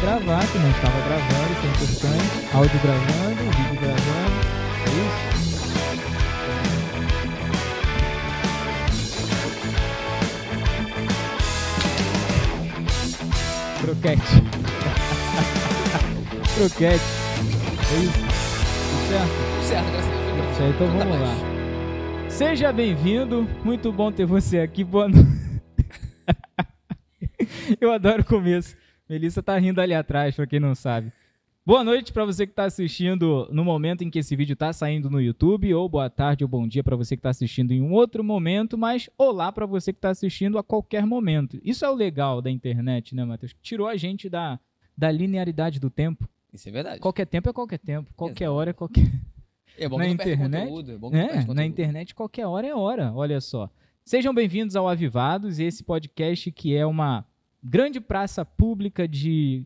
gravar, que não estava gravando, isso é importante. Áudio gravando, vídeo gravando. É isso? Croquete. Croquete. É isso? Tudo certo? Tudo certo, graças a Deus. Tudo certo, então Tudo vamos na lá. paz. Seja bem-vindo, muito bom ter você aqui. Boa noite. Eu adoro o começo. Melissa tá rindo ali atrás, pra quem não sabe. Boa noite pra você que tá assistindo no momento em que esse vídeo tá saindo no YouTube, ou boa tarde ou bom dia pra você que tá assistindo em um outro momento, mas olá pra você que tá assistindo a qualquer momento. Isso é o legal da internet, né, Matheus? Tirou a gente da linearidade do tempo. Isso é verdade. Qualquer tempo é qualquer tempo, qualquer Exato. hora é qualquer... É bom na que não perde internet, conteúdo. É bom que não perde na conteúdo. internet qualquer hora é hora, olha só. Sejam bem-vindos ao Avivados, esse podcast que é uma grande praça pública de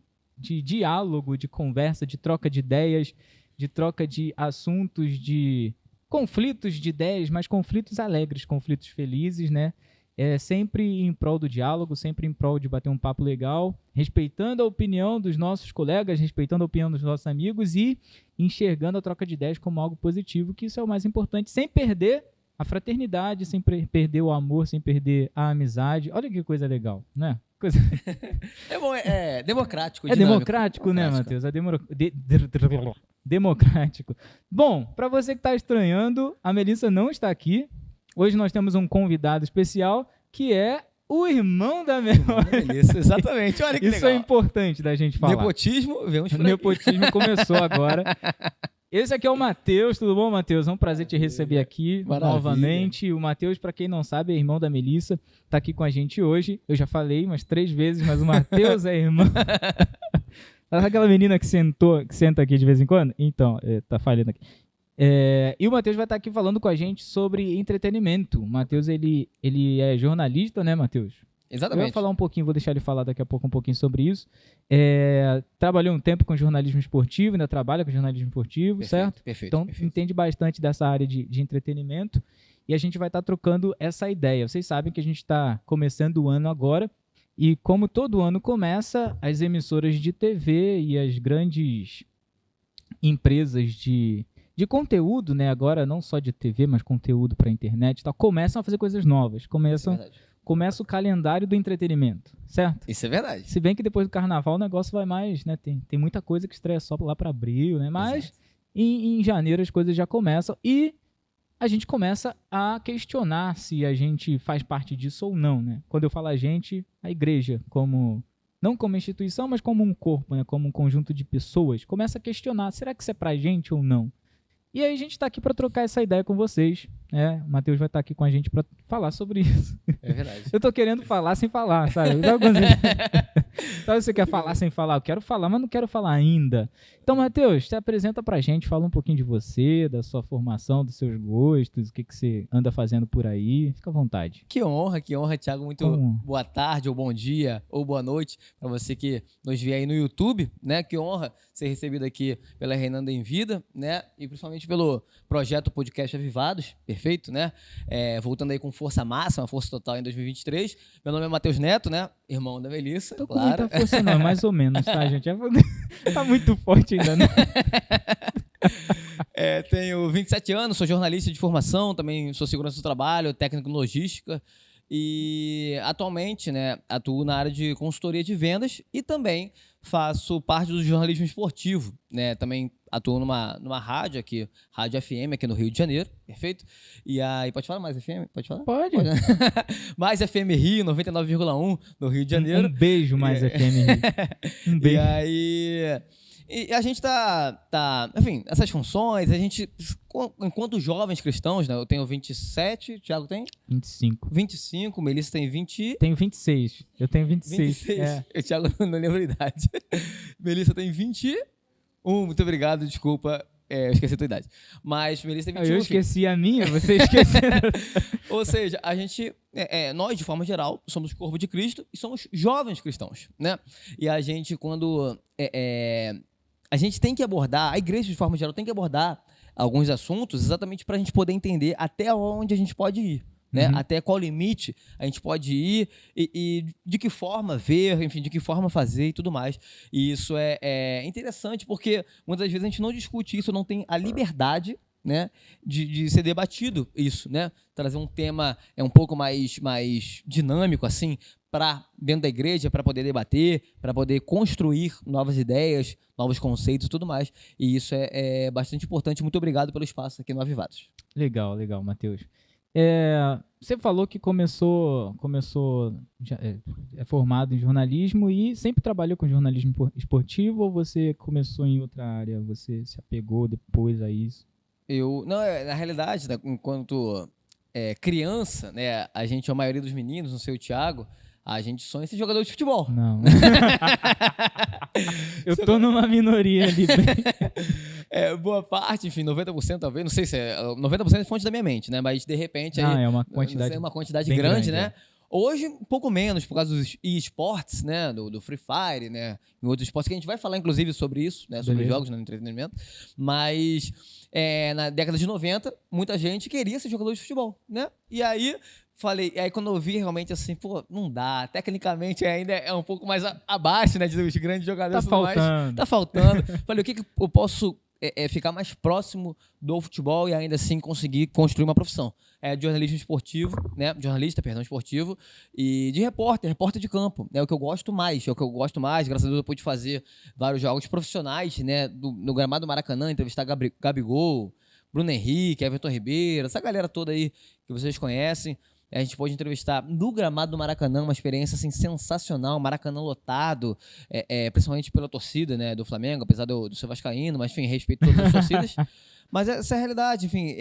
diálogo, de conversa, de troca de ideias, de troca de assuntos, de conflitos de ideias, mas conflitos alegres, conflitos felizes, né? É sempre em prol do diálogo, sempre em prol de bater um papo legal, respeitando a opinião dos nossos colegas, respeitando a opinião dos nossos amigos e enxergando a troca de ideias como algo positivo, que isso é o mais importante, sem perder a fraternidade, sem perder o amor, sem perder a amizade. Olha que coisa legal, né? É bom, é democrático, É dinâmico. democrático, né, Matheus? É democrático. Bom, para você que está estranhando, a Melissa não está aqui. Hoje nós temos um convidado especial, que é o irmão da memória. Beleza, exatamente. Olha que Isso legal. é importante da gente falar. Nepotismo, vemos O por aí. nepotismo começou agora. Esse aqui é o Matheus. Tudo bom, Matheus? É um prazer te receber aqui Maravilha. novamente. O Matheus, para quem não sabe, é irmão da Melissa. Tá aqui com a gente hoje. Eu já falei umas 3 vezes, mas o Matheus é irmão. Sabe aquela menina que senta aqui de vez em quando? Então, tá falhando aqui. E o Matheus vai estar aqui falando com a gente sobre entretenimento. O Matheus, ele é jornalista, né, Matheus? Eu Exatamente. vou falar um pouquinho, vou deixar ele falar daqui a pouco um pouquinho sobre isso. Trabalhou um tempo com jornalismo esportivo, ainda trabalha com jornalismo esportivo, Perfeito, certo? perfeito, Então, perfeito. entende bastante dessa área de entretenimento. E a gente vai estar trocando essa ideia. Vocês sabem que a gente está começando o ano agora. E como todo ano começa, as emissoras de TV e as grandes empresas de conteúdo, né? Agora não só de TV, mas conteúdo para internet, tá? Começam a fazer coisas novas. Isso é Começa o calendário do entretenimento, certo? Isso é verdade. Se bem que depois do carnaval o negócio vai mais, né? Tem muita coisa que estreia só lá para abril, né? Mas Exato. em janeiro as coisas já começam e a gente começa a questionar se a gente faz parte disso ou não, né? Quando eu falo a gente, a igreja, não como instituição, mas como um corpo, né? Como um conjunto de pessoas, começa a questionar, será que isso é pra gente ou não? E aí a gente está aqui para trocar essa ideia com vocês, né? O Matheus vai estar aqui com a gente para falar sobre isso. É verdade. Eu tô querendo falar sem falar, sabe? Sabe, você quer falar sem falar? Eu quero falar, mas não quero falar ainda. Então, Matheus, se apresenta pra gente, fala um pouquinho de você, da sua formação, dos seus gostos, o que você anda fazendo por aí. Fica à vontade. Que honra, Thiago. Muito boa tarde, ou bom dia, ou boa noite para você que nos vê aí no YouTube, né? Que honra ser recebido aqui pela Reinando em Vida, né? E principalmente pelo projeto Podcast Avivados, perfeito, né? Voltando aí com força máxima, força total em 2023. Meu nome é Matheus Neto, né? Irmão da Melissa, Tô com claro. muita força não, mais ou menos, tá, gente? Tá muito forte ainda, né? Tenho 27 anos, sou jornalista de formação, também sou segurança do trabalho, técnico em logística e atualmente, né, atuo na área de consultoria de vendas e também faço parte do jornalismo esportivo, né? Também atuo numa rádio aqui, Rádio FM aqui no Rio de Janeiro, perfeito? E aí, pode falar mais FM? Pode falar? Pode. Né? Mais FM Rio, 99,1 no Rio de Janeiro. Um beijo, mais FM Rio. Um beijo. E aí... E a gente enfim, essas funções, a gente, enquanto jovens cristãos, né? Eu tenho 27, Thiago tem? 25. 25, Melissa tem 20... Tenho 26. Eu tenho 26. 26. O Thiago não lembra a idade. Melissa tem 21, muito obrigado, desculpa, eu esqueci a tua idade. Mas Melissa tem 21. Eu esqueci a minha, você esqueceu. Ou seja, a gente, nós, de forma geral, somos o corpo de Cristo e somos jovens cristãos, né? E a gente, quando... a gente tem que abordar, a igreja de forma geral tem que abordar alguns assuntos exatamente para a gente poder entender até onde a gente pode ir, né? Uhum. Até qual limite a gente pode ir e de que forma ver, enfim, de que forma fazer e tudo mais. E isso é interessante porque muitas vezes a gente não discute isso, não tem a liberdade, né, de ser debatido isso, né? Trazer um tema um pouco mais dinâmico, assim, para dentro da igreja, para poder debater, para poder construir novas ideias, novos conceitos e tudo mais. E isso é bastante importante. Muito obrigado pelo espaço aqui no Avivados. Legal, Matheus. Você falou que começou é formado em jornalismo e sempre trabalhou com jornalismo esportivo ou você começou em outra área? Você se apegou depois a isso? Não, na realidade, né, enquanto criança, né, a maioria dos meninos, não sei o Thiago, a gente sonha em ser jogador de futebol. Não. Eu tô numa minoria ali. Boa parte, enfim, 90% talvez, não sei se 90% é fonte da minha mente, né? Mas de repente aí, é uma quantidade bem grande, né? Hoje, um pouco menos, por causa dos esportes, né? Do Free Fire, né? Em outros esportes, que a gente vai falar, inclusive, sobre isso, né? Sobre jogos no entretenimento. Mas na década de 90, muita gente queria ser jogador de futebol, né? E aí quando eu vi realmente assim, pô, não dá. Tecnicamente ainda é um pouco mais abaixo, né? Dos grandes jogadores. Tá faltando. Falei, o que eu posso ficar mais próximo do futebol e ainda assim conseguir construir uma profissão? Jornalismo esportivo, né? Jornalista, perdão, esportivo. E de repórter de campo. É o que eu gosto mais. Graças a Deus eu pude fazer vários jogos profissionais, né? No gramado do Maracanã, entrevistar Gabigol, Bruno Henrique, Everton Ribeiro, essa galera toda aí que vocês conhecem. A gente pôde entrevistar no gramado do Maracanã, uma experiência assim, sensacional, Maracanã lotado, principalmente pela torcida, né, do Flamengo, apesar do ser vascaíno, mas enfim, respeito todas as torcidas. Mas essa é a realidade, enfim,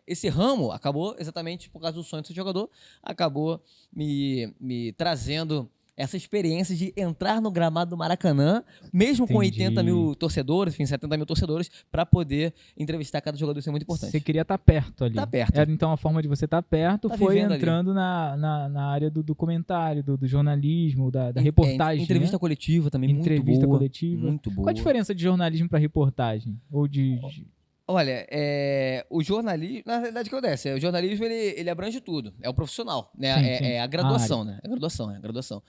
esse ramo acabou exatamente por causa do sonho de ser jogador, acabou me trazendo essa experiência de entrar no gramado do Maracanã, mesmo com 80 mil torcedores, enfim, 70 mil torcedores, para poder entrevistar cada jogador. Isso é muito importante. Você queria estar perto ali. Tá perto. Então a forma de você estar perto foi entrando na área do documentário, do jornalismo, da reportagem. Entrevista coletiva também, entrevista coletiva. Muito boa. Qual a diferença de jornalismo para reportagem? Ou Olha, o jornalismo, na realidade, o que acontece? O jornalismo, ele abrange tudo. É o profissional, né? Sim. É a graduação, né? É a graduação.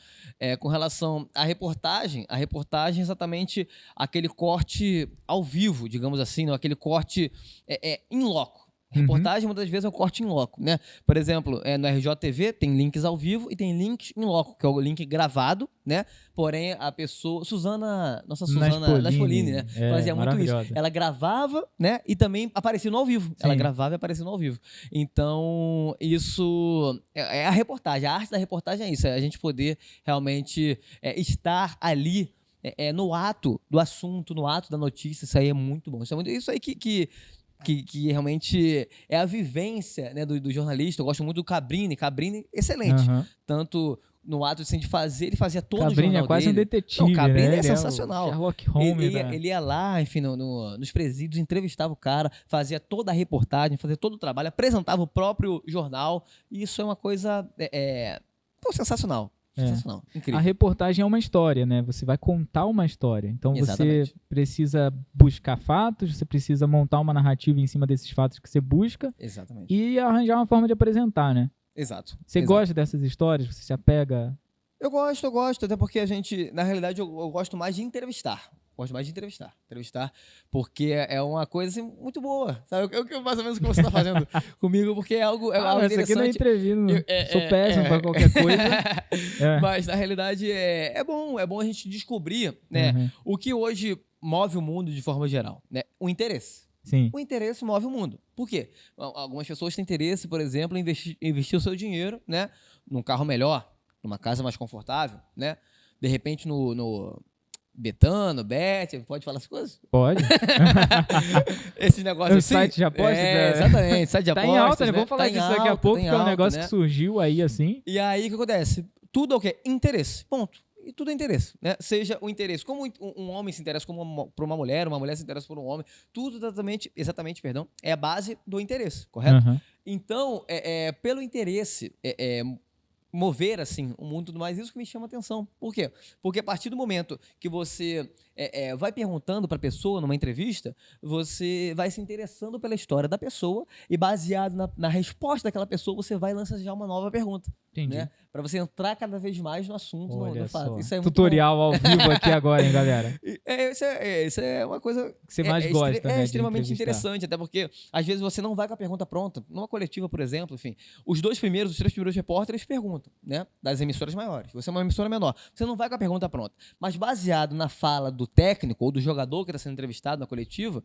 Com relação à reportagem é exatamente aquele corte ao vivo, digamos assim, não? Aquele corte in loco. Reportagem, muitas vezes, é o corte em loco, né? Por exemplo, no RJTV tem links ao vivo e tem links em loco, que é o link gravado, né? Porém, a pessoa... Suzana Naspolini, né? Fazia muito isso. Ela gravava, né? E também aparecia no ao vivo. Sim. Ela gravava e aparecia no ao vivo. Então, isso é a reportagem. A arte da reportagem é isso. É a gente poder realmente estar ali no ato do assunto, no ato da notícia. Isso aí é muito bom. Isso aí que realmente é a vivência, né, do jornalista. Eu gosto muito do Cabrini, excelente. Uhum. Tanto no ato assim, de fazer, ele fazia todo Cabrini o jornal é quase dele. um detetive, o Cabrini né? é sensacional. Sherlock Holmes, ele ia lá, enfim, nos presídios, entrevistava o cara, fazia toda a reportagem, fazia todo o trabalho, apresentava o próprio jornal. E isso é uma coisa sensacional. Sensacional, incrível. A reportagem é uma história, né? Você vai contar uma história. Então Exatamente. Você precisa buscar fatos, você precisa montar uma narrativa em cima desses fatos que você busca. Exatamente. E arranjar uma forma de apresentar, né? Exato. Você gosta dessas histórias? Você se apega? Eu gosto, até porque na realidade, eu gosto mais de entrevistar. Entrevistar, porque é uma coisa assim, muito boa, sabe? É o mais ou menos que você está fazendo comigo, porque é algo interessante. Isso aqui não é entrevista, sou péssimo para qualquer coisa. Mas, na realidade, é bom a gente descobrir, né, o que hoje move o mundo de forma geral, né? O interesse. Sim. O interesse move o mundo. Por quê? Algumas pessoas têm interesse, por exemplo, em investir o seu dinheiro, né, num carro melhor, numa casa mais confortável, né? De repente, no Betano, Bet, pode falar as coisas? Pode. Esse negócio assim. O site de aposta? Exatamente, site de aposta. Tá em alta, né? Vamos falar disso daqui a pouco, que é um negócio, né, que surgiu aí assim. E aí, o que acontece? Tudo é o quê? Interesse. Ponto. E tudo é interesse, né? Seja o interesse, como um homem se interessa por uma mulher se interessa por um homem, tudo exatamente, é a base do interesse, correto? Então, pelo interesse mover, assim, o mundo e tudo mais, isso que me chama atenção. Por quê? Porque a partir do momento que você vai perguntando para a pessoa numa entrevista, você vai se interessando pela história da pessoa e baseado na resposta daquela pessoa, você vai lançar já uma nova pergunta. Entendi. Né? Para você entrar cada vez mais no assunto, Olha no fato. só. Isso é muito Tutorial ao vivo aqui agora, hein, galera? Isso é uma coisa Que você mais gosta, né, de extremamente entrevistar. interessante, até porque às vezes você não vai com a pergunta pronta. Numa coletiva, por exemplo, enfim, os 3 primeiros repórteres perguntam, né? Das emissoras maiores. Você é uma emissora menor. Você não vai com a pergunta pronta. Mas baseado na fala do técnico ou do jogador que está sendo entrevistado na coletiva,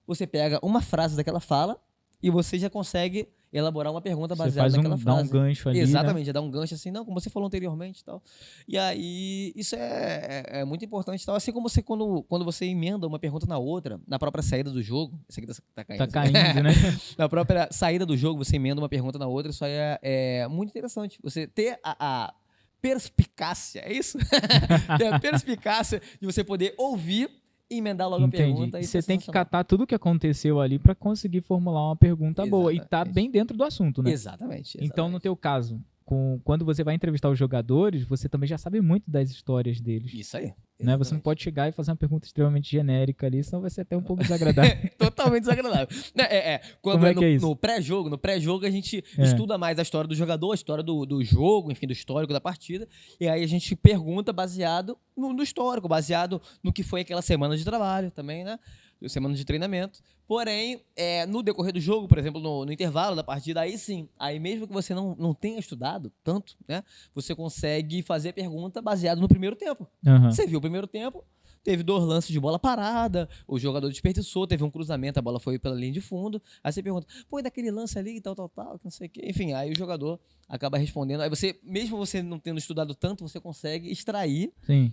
você pega uma frase daquela fala e você já consegue elaborar uma pergunta baseada naquela frase. Dá um gancho ali, exatamente, né? Dá um gancho assim, não, como você falou anteriormente e tal. E aí, isso é muito importante e tal. Assim como você, quando você emenda uma pergunta na outra, na própria saída do jogo, isso aqui tá caindo. Tá caindo, né? Na própria saída do jogo, você emenda uma pergunta na outra, isso aí é muito interessante. Você ter a perspicácia, é isso? Ter a perspicácia de você poder ouvir e emendar logo Entendi. a pergunta. E Isso você é tem que sensacional. catar tudo o que aconteceu ali para conseguir formular uma pergunta boa. E tá Exatamente. bem dentro do assunto, né? Exatamente. Então, no teu caso, quando você vai entrevistar os jogadores, você também já sabe muito das histórias deles. Isso aí. Né? Você não Exatamente. pode chegar e fazer uma pergunta extremamente genérica ali, senão vai ser até um pouco desagradável. Totalmente desagradável. Quando Como é que é isso? No pré-jogo a gente É. estuda mais a história do jogador, a história do jogo, enfim, do histórico da partida. E aí a gente pergunta baseado no histórico, baseado no que foi aquela semana de trabalho também, né? Semana de treinamento. Porém, no decorrer do jogo, por exemplo, no intervalo da partida, aí sim, aí mesmo que você não tenha estudado tanto, né? Você consegue fazer a pergunta baseado no primeiro tempo. Aham. Você viu o primeiro tempo, teve 2 lances de bola parada, o jogador desperdiçou, teve um cruzamento, a bola foi pela linha de fundo. Aí você pergunta, pô, e daquele lance ali e tal, que não sei o quê. Enfim, aí o jogador acaba respondendo. Aí você, mesmo você não tendo estudado tanto, você consegue extrair, Sim.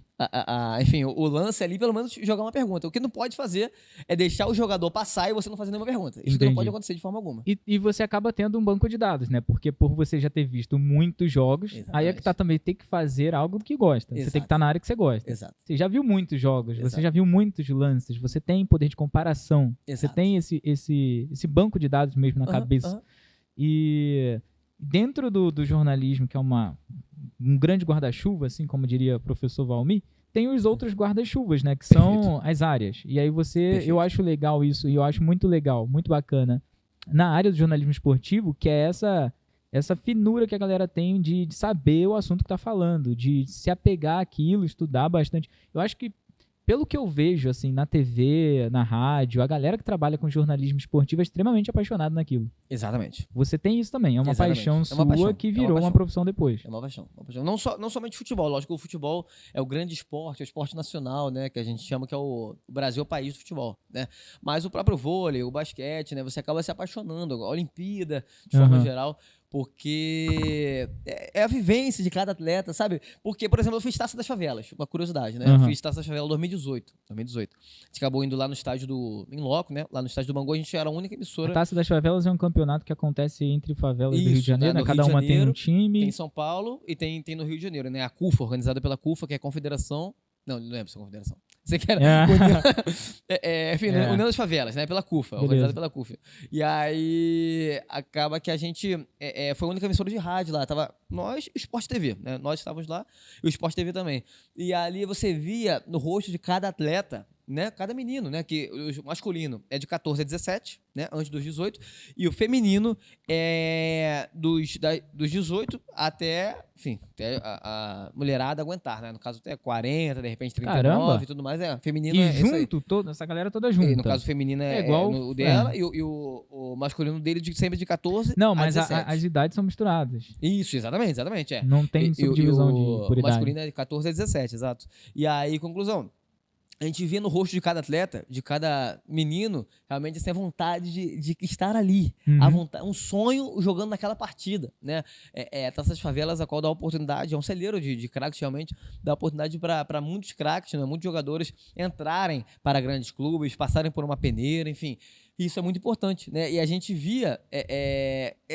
enfim, o lance ali, pelo menos jogar uma pergunta. O que não pode fazer é deixar o jogador passar e você não fazer nenhuma pergunta. Isso que não Entendi. pode acontecer de forma alguma. E você acaba tendo um banco de dados, né? Porque por você já ter visto muitos jogos, aí é Exatamente. que tá também tem que fazer algo que gosta. Você tem Exato. que estar na área que você gosta. Exato. Você já viu muitos jogos, você Exato. já viu muitos lances, você tem poder de comparação, você Exato. tem esse banco de dados mesmo na Aham, cabeça. aham. E dentro do jornalismo, que é um grande guarda-chuva, assim como diria o professor Valmir, tem os outros guarda-chuvas, né? Que são Perfeito. as áreas. E aí Perfeito. eu acho legal isso, e eu acho muito legal, muito bacana, na área do jornalismo esportivo, que é essa finura que a galera tem de saber o assunto que tá falando, de se apegar àquilo, estudar bastante. Eu acho que, pelo que eu vejo, assim, na TV, na rádio, a galera que trabalha com jornalismo esportivo é extremamente apaixonada naquilo. Exatamente. Você tem isso também, é uma Exatamente. paixão É uma sua paixão, que é uma virou uma paixão. profissão depois. É uma paixão. Não somente futebol, lógico que o futebol é o grande esporte, é o esporte nacional, né? Que a gente chama que é o Brasil é o país do futebol, né? Mas o próprio vôlei, o basquete, né? Você acaba se apaixonando, a Olimpíada, de forma Aham. geral, porque é a vivência de cada atleta, sabe? Porque, por exemplo, eu fiz Taça das Favelas, uma curiosidade, né? Eu Aham. fiz Taça das Favelas 2018. A gente acabou indo lá no estádio em loco, né? Lá no estádio do Bangu, a gente era a única A emissora. Taça das Favelas é um campeonato que acontece entre favelas do Rio de Isso, Janeiro, né, né? no Cada Rio de uma tem Janeiro, um time. Tem em São Paulo e tem no Rio de Janeiro, né? A CUFA, organizada pela CUFA, que é a Confederação. Não lembro se é a Confederação. Você quer. É. Enfim, É. União das Favelas, né? Pela CUFA, Beleza. organizada pela CUFA. E aí acaba que a gente foi a única emissora de rádio lá. Tava nós e o Sport TV, né? Nós estávamos lá e o Sport TV também. E ali você via no rosto de cada atleta, né? Cada menino, né? Que o masculino é de 14 a 17, né? Antes dos 18. E o feminino é dos 18 até, enfim, até a mulherada aguentar, né? No caso até 40, de repente 39 Caramba. e tudo mais. Feminino E é isso aí. junto, essa galera toda E junta. no caso, o feminino É igual- o dela e o masculino dele sempre de 14 Não, a mas 17. as idades são misturadas. Isso, exatamente. Não tem subdivisão por o idade. masculino é de 14 a 17, exato. E aí, conclusão, a gente via no rosto de cada atleta, de cada menino, realmente essa vontade de estar ali. Uhum. A vontade, um sonho jogando naquela partida, né? Taça das Favelas, a qual dá oportunidade, é um celeiro de craques realmente, dá oportunidade para muitos craques, né? Muitos jogadores entrarem para grandes clubes, passarem por uma peneira, enfim. Isso é muito importante, né? E a gente via,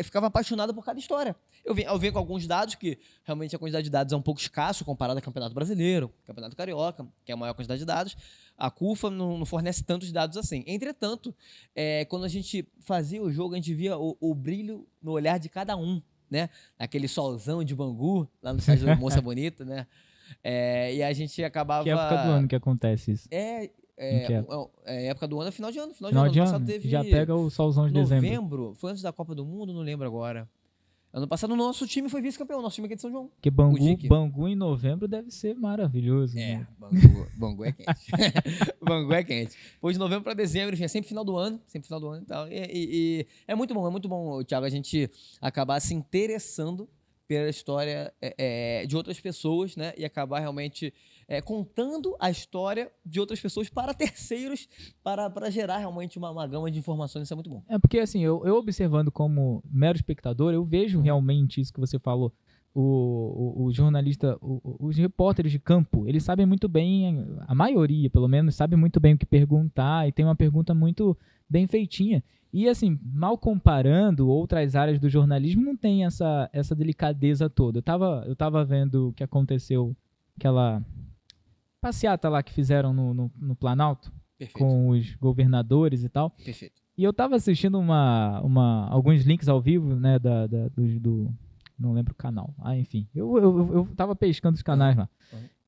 ficava apaixonado por cada história. Eu venho com alguns dados que realmente a quantidade de dados é um pouco escasso comparado ao Campeonato Brasileiro, Campeonato Carioca, que é a maior quantidade de dados. A CUFA não fornece tantos dados assim. Entretanto, quando a gente fazia o jogo, a gente via o brilho no olhar de cada um, né? Aquele solzão de Bangu, lá no estádio do Moça Bonita, né? E a gente acabava... Que época do ano que acontece isso? Em que época do ano é final de ano. Final de Ano ano? passado teve Já pega o solzão de dezembro. novembro, foi antes da Copa do Mundo, não lembro agora. Ano passado o nosso time foi vice-campeão, nosso time aqui é de São João. Porque Bangu em novembro deve ser maravilhoso. Né? Bangu é quente. Bangu é quente. Foi de novembro para dezembro, enfim, é sempre final do ano e tal. E é muito bom, Thiago, a gente acabar se interessando pela história de outras pessoas, né? E acabar realmente contando a história de outras pessoas para terceiros, para gerar realmente uma gama de informações. Isso é muito bom. Porque assim, eu observando como mero espectador, eu vejo realmente isso que você falou. O jornalista, os repórteres de campo, eles sabem muito bem, a maioria pelo menos, sabe muito bem o que perguntar e tem uma pergunta muito bem feitinha. E assim, mal comparando outras áreas do jornalismo, não tem essa delicadeza toda. Eu tava vendo o que aconteceu, aquela passeata lá que fizeram no Planalto. Perfeito. Com os governadores e tal. Perfeito. E eu tava assistindo alguns links ao vivo, né, do não lembro o canal. Enfim, eu tava pescando os canais lá.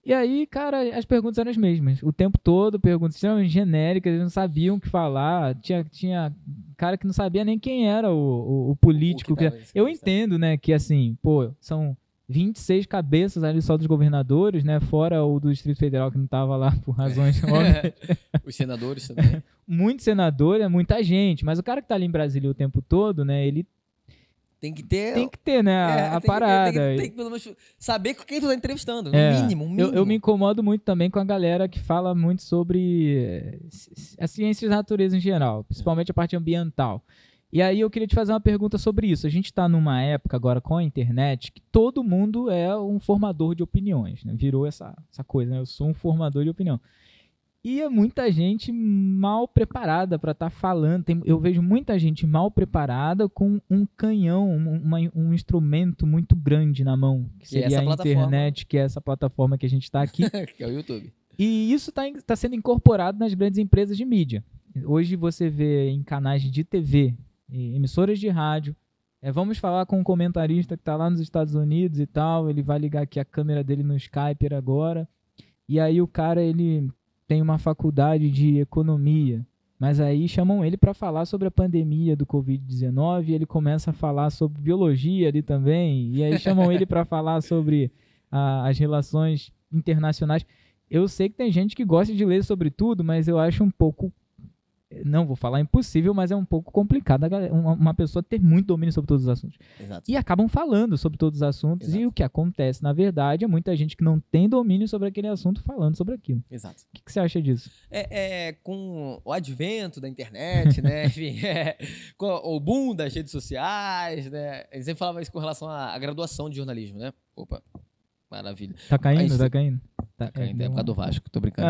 E aí, cara, as perguntas eram as mesmas. O tempo todo, perguntas extremamente genéricas, eles não sabiam o que falar. Tinha cara que não sabia nem quem era o político. Eu entendo, né, que assim, são 26 cabeças ali só dos governadores, né, fora o do Distrito Federal que não tava lá por razões óbvias. Os senadores também. Muito senador, é muita gente, mas o cara que tá ali em Brasília o tempo todo, né, ele tem que ter, né, a parada. Tem que pelo menos saber com quem tu tá entrevistando, no mínimo. Eu me incomodo muito também com a galera que fala muito sobre as ciências da natureza em geral, principalmente a parte ambiental. E aí eu queria te fazer uma pergunta sobre isso. A gente está numa época agora com a internet que todo mundo é um formador de opiniões, né? Virou essa coisa, né? Eu sou um formador de opinião. E é muita gente mal preparada para estar falando. Eu vejo muita gente mal preparada com um canhão, um instrumento muito grande na mão, que seria a internet, que é essa plataforma que a gente está aqui. Que é o YouTube. E isso está sendo incorporado nas grandes empresas de mídia. Hoje você vê em canais de TV, emissoras de rádio, vamos falar com um comentarista que está lá nos Estados Unidos e tal, ele vai ligar aqui a câmera dele no Skype agora, e aí o cara, ele tem uma faculdade de economia, mas aí chamam ele para falar sobre a pandemia do Covid-19 e ele começa a falar sobre biologia ali também, e aí chamam ele para falar sobre as relações internacionais. Eu sei que tem gente que gosta de ler sobre tudo, mas eu acho um pouco, não vou falar impossível, mas é um pouco complicado uma pessoa ter muito domínio sobre todos os assuntos. Exato. E acabam falando sobre todos os assuntos. Exato. E o que acontece, na verdade, é muita gente que não tem domínio sobre aquele assunto falando sobre aquilo. Exato. O que você acha disso? Com o advento da internet, né? Enfim, com o boom das redes sociais, né? A gente sempre falava isso com relação à graduação de jornalismo, né? Opa, maravilha. Tá caindo? Tá caindo? Tá caindo, é por causa do Vasco, tô brincando.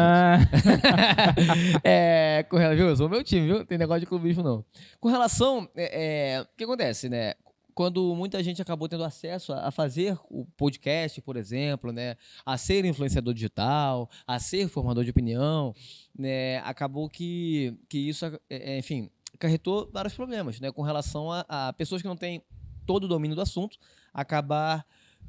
Com relação, viu? Eu sou o meu time, viu? Não tem negócio de clubismo, não. Com relação, o que acontece, né? Quando muita gente acabou tendo acesso a fazer o podcast, por exemplo, né? A ser influenciador digital, a ser formador de opinião, né? Acabou que isso, enfim, acarretou vários problemas, né? Com relação a pessoas que não têm todo o domínio do assunto, acabar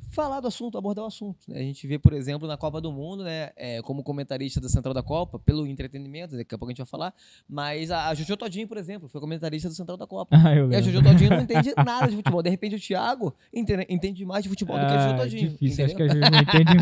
falar do assunto, abordar o assunto. Né? A gente vê, por exemplo, na Copa do Mundo, né, como comentarista da Central da Copa, pelo entretenimento, daqui a pouco a gente vai falar, mas a Jojo Todinho, por exemplo, foi comentarista da Central da Copa. E a Jojo Todinho não entende nada de futebol. De repente o Thiago entende mais de futebol do que a Jojo Todinho. Difícil, acho que a Jojo não entende.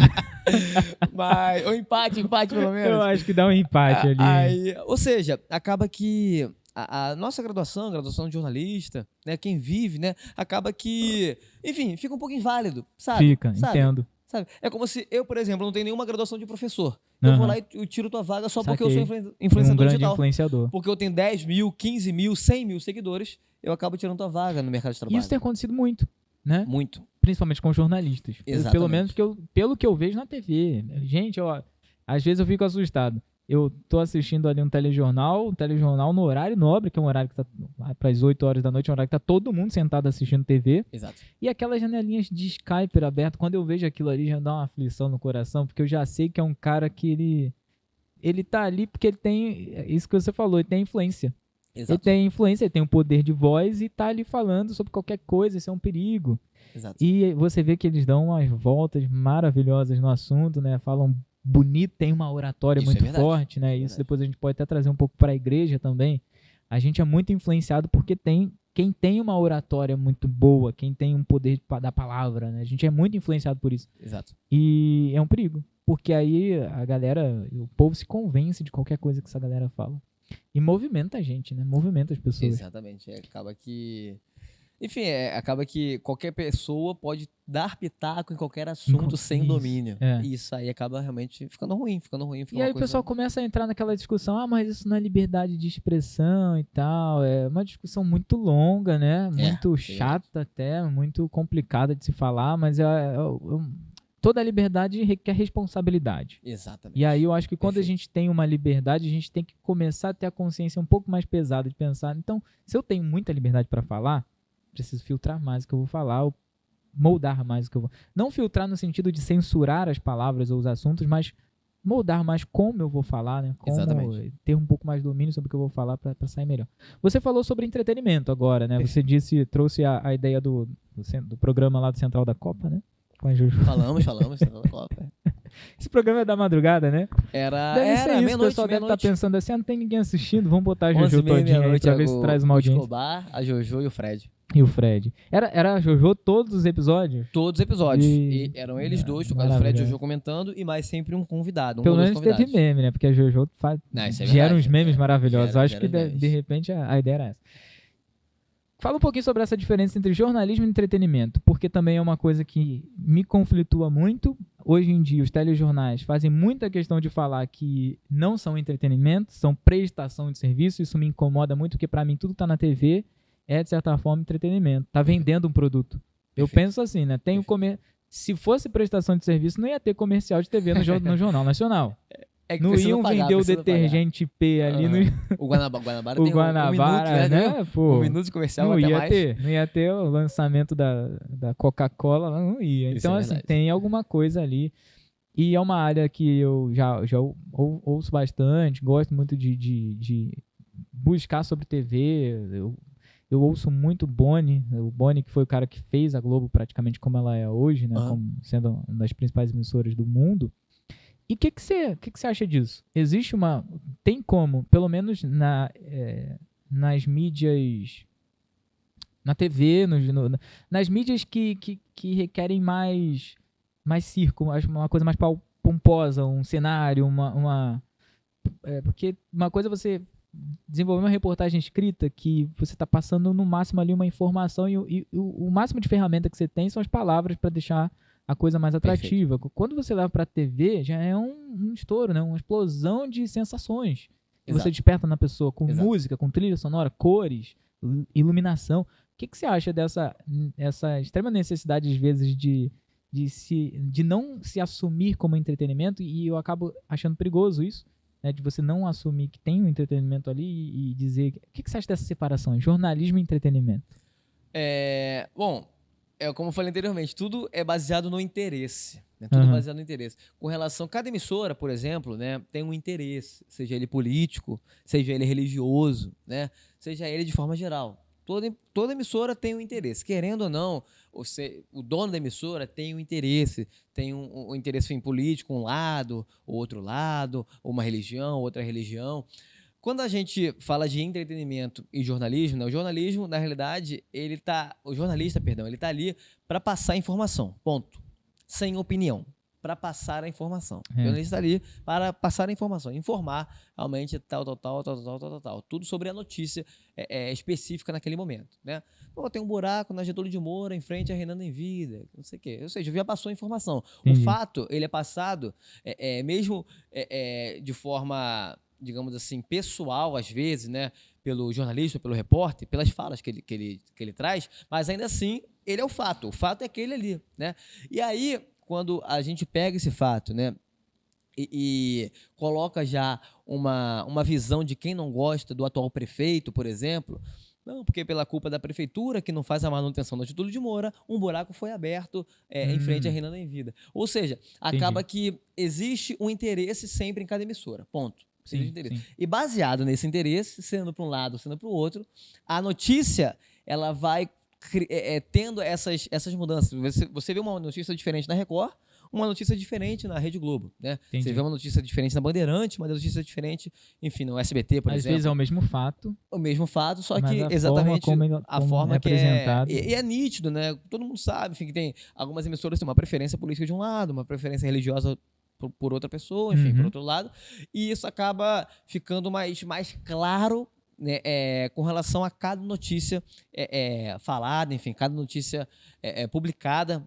Mas, ou empate pelo menos. Eu acho que dá um empate ali. Ou seja, acaba que a nossa graduação de jornalista, né, quem vive, né, acaba que, enfim, fica um pouco inválido, sabe? Entendo. Sabe? É como se eu, por exemplo, não tenho nenhuma graduação de professor. Eu vou lá e eu tiro tua vaga só porque eu sou influenciador digital. Influenciador. Porque eu tenho 10 mil, 15 mil, 100 mil seguidores, eu acabo tirando tua vaga no mercado de trabalho. Isso tem acontecido muito, né? Muito. Principalmente com jornalistas. Exatamente. Pelo menos pelo que eu vejo na TV. Gente, às vezes eu fico assustado. Eu tô assistindo ali um telejornal no horário nobre, que é um horário que tá para as 8 horas da noite, é um horário que tá todo mundo sentado assistindo TV. Exato. E aquelas janelinhas de Skype abertas, quando eu vejo aquilo ali, já dá uma aflição no coração, porque eu já sei que é um cara que ele tá ali porque ele tem, isso que você falou, ele tem influência. Ele Exato. tem influência, ele tem um poder de voz e tá ali falando sobre qualquer coisa, isso é um perigo. Exato. E você vê que eles dão umas voltas maravilhosas no assunto, né? Falam bonito, tem uma oratória Isso é muito verdade, forte, né? isso é Isso verdade. depois a gente pode até trazer um pouco para a igreja também. A gente é muito influenciado porque quem tem uma oratória muito boa, quem tem um poder da palavra, né? A gente é muito influenciado por isso. Exato. E é um perigo, porque aí a galera, o povo se convence de qualquer coisa que essa galera fala. E movimenta a gente, né? Movimenta as pessoas. Exatamente. Acaba que... Enfim, acaba que qualquer pessoa pode dar pitaco em qualquer assunto sem Isso, domínio. é. E isso aí acaba realmente ficando ruim, fica E uma aí o coisa... pessoal começa a entrar naquela discussão, mas isso não é liberdade de expressão e tal. É uma discussão muito longa, né? Muito isso é verdade. chata até, muito complicada de se falar, mas toda liberdade requer responsabilidade. Exatamente. E aí eu acho que quando a Perfeito. gente tem uma liberdade, a gente tem que começar a ter a consciência um pouco mais pesada de pensar, então, se eu tenho muita liberdade para falar, preciso filtrar mais o que eu vou falar, ou moldar mais o que eu vou... Não filtrar no sentido de censurar as palavras ou os assuntos, mas moldar mais como eu vou falar, né? Como Exatamente. ter um pouco mais de domínio sobre o que eu vou falar para sair melhor. Você falou sobre entretenimento agora, né? Você trouxe a ideia do programa lá do Central da Copa, né? Com a Juju. Falamos da Copa. Esse programa é da madrugada, né? Deve ser isso, o meia-noite, pessoal deve estar pensando assim, não tem ninguém assistindo, vamos botar a 11h30, Jojo todinha aí meia-noite, pra ver se traz uma o audiência. Escobar, a Jojo e o Fred. E o Fred. Era a Jojo todos os episódios? Todos os episódios. E- E eram eles dois, no caso o Fred e o Maravilha. Jojo comentando, e mais sempre um convidado, Pelo ou dois menos teve convidados. meme, né? Porque a Jojo Não, isso é gera verdade. uns memes maravilhosos. Gera Acho que memes. de repente a ideia era essa. Fala um pouquinho sobre essa diferença entre jornalismo e entretenimento, porque também é uma coisa que me conflitua muito. Hoje em dia, os telejornais fazem muita questão de falar que não são entretenimento, são prestação de serviço. Isso me incomoda muito, porque para mim tudo que tá na TV é, de certa forma, entretenimento. Tá vendendo um produto. Eu Perfeito. penso assim, né? Se fosse prestação de serviço, não ia ter comercial de TV no Jornal Nacional. É que Não precisa iam pagar, vender o precisa pagar. detergente P ali no O Guanabara o tem Guanabara, um minuto, né? Pô, Um minuto de comercial não até ia mais. não ia ter o lançamento da Coca-Cola, não ia. Isso Então, é assim, verdade. tem alguma coisa ali. E é uma área que eu já ouço bastante, gosto muito de buscar sobre TV. Eu ouço muito o Boni, que foi o cara que fez a Globo praticamente como ela é hoje, né? Aham. Como sendo uma das principais emissoras do mundo. E o que você acha disso? Existe tem como, pelo menos nas mídias, na TV, nas mídias que requerem mais circo, uma coisa mais pomposa, um cenário, porque uma coisa é você desenvolver uma reportagem escrita que você está passando no máximo ali uma informação e o máximo de ferramenta que você tem são as palavras para deixar a coisa mais atrativa. Quando você leva para a TV, já é um estouro, né? Uma explosão de sensações que Exato. você desperta na pessoa, com Exato. música, com trilha sonora, cores, iluminação. O que você acha essa extrema necessidade, às vezes, de não se assumir como entretenimento? E eu acabo achando perigoso isso, né? De você não assumir que tem um entretenimento ali e dizer... O que você acha dessa separação? Jornalismo e entretenimento. Bom, como eu falei anteriormente, tudo é baseado no interesse. Né? Tudo Uhum. baseado no interesse. Com relação... Cada emissora, por exemplo, né, tem um interesse, seja ele político, seja ele religioso, né, seja ele de forma geral. Toda emissora tem um interesse. Querendo ou não, o dono da emissora tem um interesse. Tem um interesse político, um lado, o outro lado, uma religião, outra religião. Quando a gente fala de entretenimento e jornalismo, né, o jornalismo, na realidade, o jornalista, ele tá ali para passar informação, ponto. Sem opinião, para passar a informação. O jornalista está ali para passar a informação, informar realmente tal. Tudo sobre a notícia específica naquele momento, né? Pô, tem um buraco na Getúlio de Moura em frente a Reinando em Vida, não sei o quê. Ou seja, já passou a informação. Entendi. O fato, ele é passado mesmo de forma, digamos assim, pessoal, às vezes, né? Pelo jornalista, pelo repórter, pelas falas que ele traz, mas ainda assim, ele é o fato é aquele ali, né? E aí, quando a gente pega esse fato, né, e coloca já uma visão de quem não gosta do atual prefeito, por exemplo, não, porque pela culpa da prefeitura que não faz a manutenção da Getúlio de Moura, um buraco foi aberto em frente a Reinando em Vida. Ou seja, acaba que existe um interesse sempre em cada emissora, ponto. Existe interesse. E baseado nesse interesse, sendo para um lado, sendo para o outro, a notícia, ela vai tendo essas mudanças. Você vê uma notícia diferente na Record, uma notícia diferente na Rede Globo, né? Você vê uma notícia diferente na Bandeirante, uma notícia diferente, enfim, no SBT, por exemplo. Às vezes é o mesmo fato. O mesmo fato, só que exatamente a forma é que apresentado. E é nítido, né? Todo mundo sabe, enfim, que tem algumas emissoras que têm uma preferência política de um lado, uma preferência religiosa por outra pessoa, enfim, por outro lado. E isso acaba ficando mais claro, né, com relação a cada notícia falada, enfim, cada notícia publicada,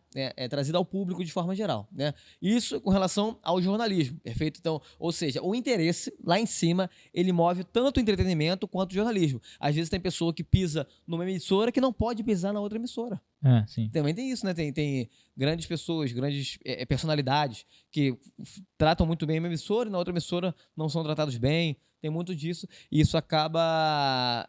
trazida ao público de forma geral, né? Isso com relação ao jornalismo, perfeito? Então, ou seja, o interesse lá em cima, ele move tanto o entretenimento quanto o jornalismo. Às vezes tem pessoa que pisa numa emissora que não pode pisar na outra emissora. Sim. Também tem isso, né? Tem grandes pessoas, grandes personalidades que tratam muito bem uma emissora e na outra emissora não são tratados bem. Tem muito disso. E isso acaba,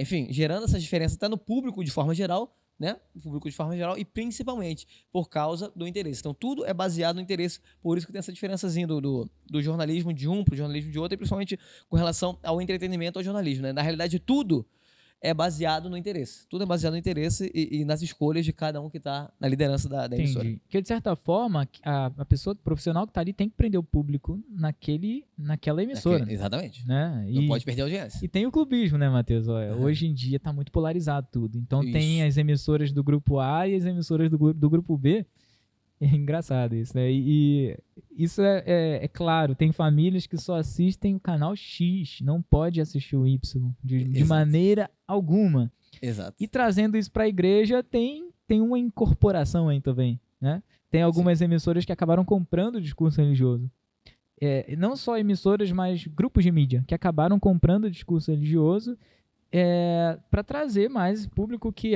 enfim, gerando essas diferenças até no público de forma geral, né? O público de forma geral e principalmente por causa do interesse. Então tudo é baseado no interesse. Por isso que tem essa diferençazinha do jornalismo de um para o jornalismo de outro e principalmente com relação ao entretenimento ao jornalismo, né? Na realidade, tudo é baseado no interesse. Tudo é baseado no interesse e nas escolhas de cada um que está na liderança da emissora. Entendi. Porque, de certa forma, a pessoa profissional que está ali tem que prender o público naquela emissora. Exatamente. Né? Não pode perder a audiência. E tem o clubismo, né, Matheus? Hoje em dia está muito polarizado tudo. Então tem as emissoras do grupo A e as emissoras do grupo B. É engraçado isso, né? E isso é claro, tem famílias que só assistem o canal X, não pode assistir o Y de maneira alguma. Exato. E trazendo isso para a igreja, tem uma incorporação aí também, né? Tem algumas emissoras que acabaram comprando o discurso religioso. Não só emissoras, mas grupos de mídia que acabaram comprando o discurso religioso para trazer mais público, que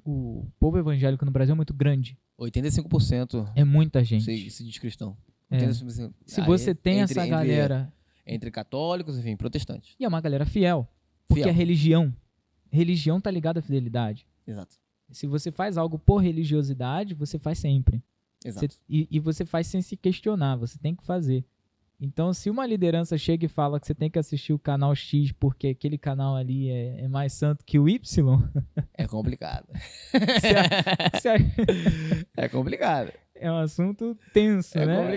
o povo evangélico no Brasil é muito grande. 85%. É muita gente. Se diz cristão. Se você tem essa galera... Entre católicos, enfim, protestantes. E é uma galera fiel. Porque a religião tá ligada à fidelidade. Exato. Se você faz algo por religiosidade, você faz sempre. Exato. E você faz sem se questionar, você tem que fazer. Então, se uma liderança chega e fala que você tem que assistir o canal X porque aquele canal ali é mais santo que o Y... É complicado. É complicado. É um assunto tenso, né?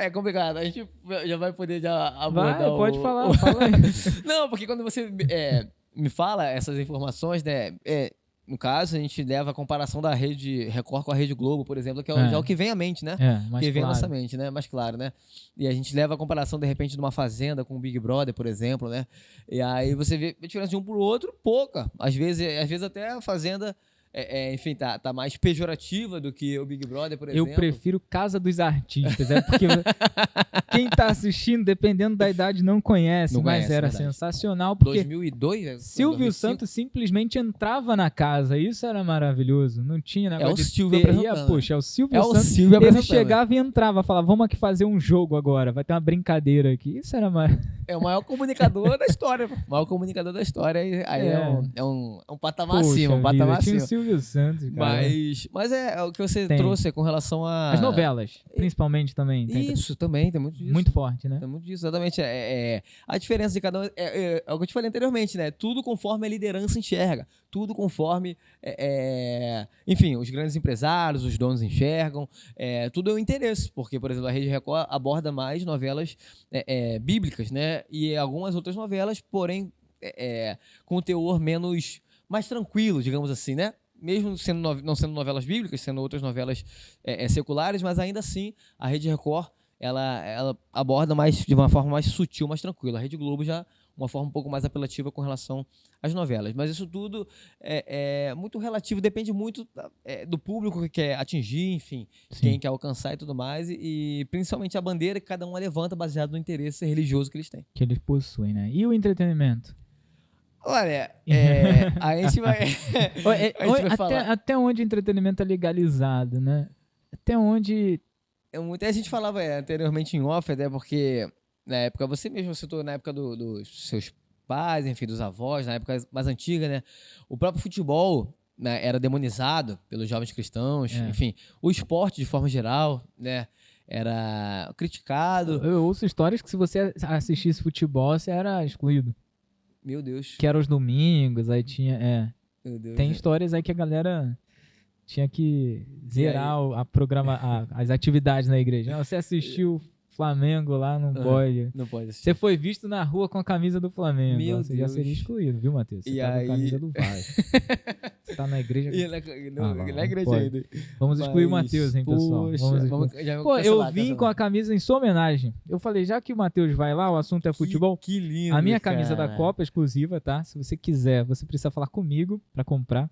É complicado. A gente já vai poder abordar pode falar, fala aí. Não, porque quando você me fala essas informações, né... No caso, a gente leva a comparação da Rede Record com a Rede Globo, por exemplo, que é o que vem à mente, né? Mais que vem à claro. nossa mente, né? Mais claro, né? E a gente leva a comparação, de repente, de uma Fazenda com o Big Brother, por exemplo, né? E aí você vê a diferença de um pro outro, pouca. Às vezes até a Fazenda... enfim, tá mais pejorativa do que o Big Brother, por exemplo. Eu prefiro Casa dos Artistas, porque quem tá assistindo, dependendo da idade, não conhece, mas era sensacional, porque 2002, Silvio Santos simplesmente entrava na casa, isso era maravilhoso, não tinha negócio de Silvio apresentando. Poxa, é o Silvio Santos, ele chegava e entrava, falava, vamos aqui fazer um jogo agora, vai ter uma brincadeira aqui, isso era maravilhoso. É o maior comunicador da história, o maior comunicador da história, aí é um patamar acima, um patamar acima. Silvio Santos, cara. Mas é o que você trouxe com relação as novelas, principalmente também. Isso, também, tem muito disso. Muito forte, né? Tem muito disso, exatamente. A diferença de cada um é o que eu te falei anteriormente, né? Tudo conforme a liderança enxerga. Tudo conforme, enfim, os grandes empresários, os donos enxergam. Tudo é o interesse, porque, por exemplo, a Rede Record aborda mais novelas bíblicas, né? E algumas outras novelas, porém, com um teor mais tranquilo, digamos assim, né? Mesmo não sendo novelas bíblicas, sendo outras novelas seculares, mas ainda assim a Rede Record ela aborda de uma forma mais sutil, mais tranquila. A Rede Globo já uma forma um pouco mais apelativa com relação às novelas. Mas isso tudo é muito relativo, depende muito do público que quer atingir, enfim, quem quer alcançar e tudo mais, e principalmente a bandeira que cada um levanta baseado no interesse religioso que eles têm. Que eles possuem, né? E o entretenimento? Olha, a gente vai falar. Até onde o entretenimento é legalizado, né? Até onde... Muita gente falava anteriormente em off, até porque na época, você mesmo citou na época dos seus pais, enfim, dos avós, na época mais antiga, né? O próprio futebol, né, era demonizado pelos jovens cristãos, enfim, o esporte de forma geral, né? era criticado. Eu ouço histórias que se você assistisse futebol, você era excluído. Meu Deus. Que era os domingos, aí tinha... Meu Deus. Tem histórias aí que a galera tinha que zerar as atividades na igreja. Você assistiu Flamengo lá, não pode. Não pode assistir. Você foi visto na rua com a camisa do Flamengo. Meu Você já seria Deus. excluído, viu, Matheus? Você E tá com a aí- camisa do Vasco. Você tá na igreja... Na igreja pode. ainda. Vamos excluir o Mas, Matheus, hein, pessoal? poxa, Vamos vamos- excluir. já Pô, eu cancelar, vim cancelar. com a camisa em sua homenagem. Eu falei, já que o Matheus vai lá, o assunto é futebol. Que lindo, A minha camisa da cara. Copa é exclusiva, tá? Se você quiser, você precisa falar comigo pra comprar.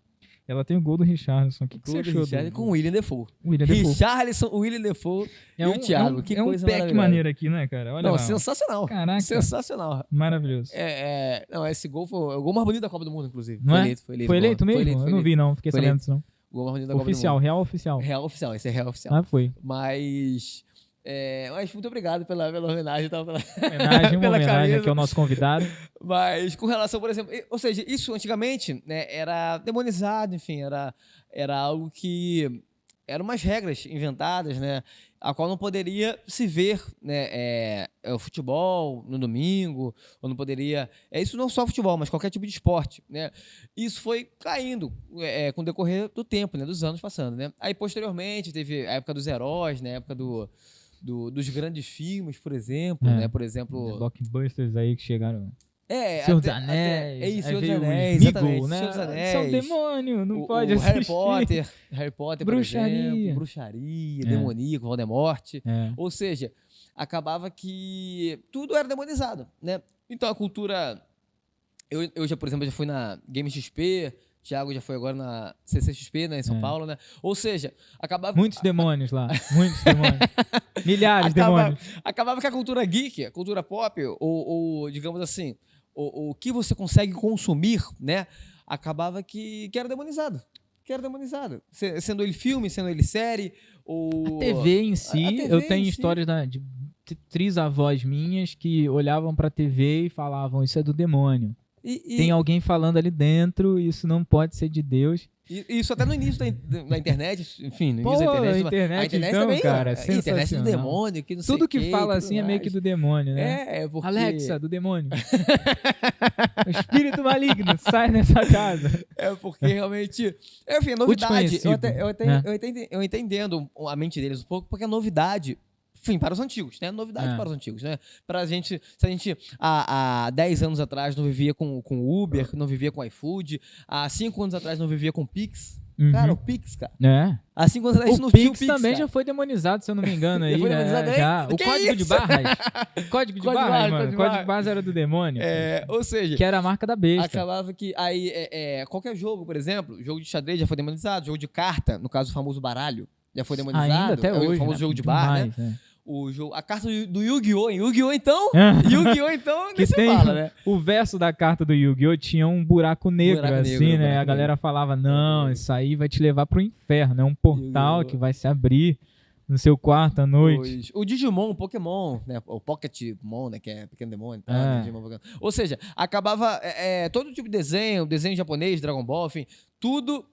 Ela tem o gol do Richarlison. O que você Gol do achou? Richarlison com o William Defoe. William Defoe. Richarlison, William Defoe e o Thiago. Que é um coisa pack maravilhosa. maneiro aqui, né, cara? Olha Não, lá. sensacional. Caraca. Sensacional. Maravilhoso. Não, esse gol foi o gol mais bonito da Copa do Mundo, inclusive. Não é? Foi eleito. Foi eleito mesmo? Foi eleito, Eu não vi, não. Fiquei Foi sabendo disso, não. O gol mais bonito da Copa Oficial, do Mundo. real oficial. Real oficial, esse é real oficial. Ah, foi. Mas muito obrigado pela homenagem. Tá? Pela Homenagem, uma Pela homenagem camisa. aqui ao nosso convidado. Mas com relação, por exemplo, ou seja, isso antigamente, né, era demonizado, enfim, era algo que eram umas regras inventadas, né, a qual não poderia se ver, né, o futebol no domingo, ou não poderia, isso não só futebol, mas qualquer tipo de esporte, né. Isso foi caindo com o decorrer do tempo, né, dos anos passando, né. Aí posteriormente teve a época dos heróis, né, a época dos grandes filmes, por exemplo, É. né, por exemplo. Blockbusters aí que chegaram. É, Senhor dos Anéis. É isso, aí Senhor dos veio o Anéis, Sméagol, exatamente. né? Senhor dos Anéis. São demônio, não pode o assistir. Harry Potter, Bruxaria. por exemplo, bruxaria, É. demoníaco, Voldemort. É. Ou seja, acabava que tudo era demonizado, né? Então a cultura... Eu já, por exemplo, já fui na Game XP, Thiago já foi agora na CCXP, né, em São Paulo, né? Ou seja, acabava... Muitos demônios lá. Muitos demônios. Milhares de demônios. Acabava que a cultura geek, a cultura pop, ou digamos assim, o que você consegue consumir, né? Acabava que era demonizado. Sendo ele filme, sendo ele série, ou... A TV em si, A TV eu em tenho si. histórias de trisavós minhas que olhavam pra TV e falavam, isso é do demônio. Tem alguém falando ali dentro, isso não pode ser de Deus. Isso até no início da internet, enfim, no Pô, início da internet. a internet então, também, cara, a internet do sensacional. demônio, que não sei Tudo que quê, fala tudo assim é meio que mais. do demônio, né? É, porque... Alexa, do demônio. O espírito maligno, sai dessa casa. É porque realmente... Enfim, é novidade. desconhecido, Eu entendendo a mente deles um pouco, porque é novidade. Enfim, para os antigos, né? Novidade para os antigos, né? Pra gente... Se a gente há 10 anos atrás não vivia com Uber, não vivia com iFood, há 5 anos atrás não vivia com Pix. Cara, o Pix, cara. É. Há 5 anos atrás O não tinha o Pix Pix, também cara. já foi demonizado, se eu não me engano. Aí, foi né? demonizado aí? Já. O Que código de isso? barras. Código de barras, mano. de Código barras. de barras era do demônio. Ou seja... Que era a marca da besta. Acabava que aí qualquer jogo, por exemplo, jogo de xadrez já foi demonizado, jogo de carta, no caso o famoso baralho, já foi demonizado. Ainda até hoje. O famoso né? jogo de Muito bar, mais, né? A carta do Yu-Gi-Oh! Yu-Gi-Oh! Então, Que nem se tem fala, né? o verso da carta do Yu-Gi-Oh! Tinha um buraco negro, Buraco assim, negro, né? buraco A galera falava, não, isso aí vai te levar pro inferno. É um portal Yu-Gi-Oh! que vai se abrir no seu quarto à noite. O Digimon, o Pokémon, né? O Pocketmon, né? Que é pequeno demônio e tal, né? Digimon, Pokémon. Ou seja, acabava todo tipo de desenho japonês, Dragon Ball, enfim, tudo.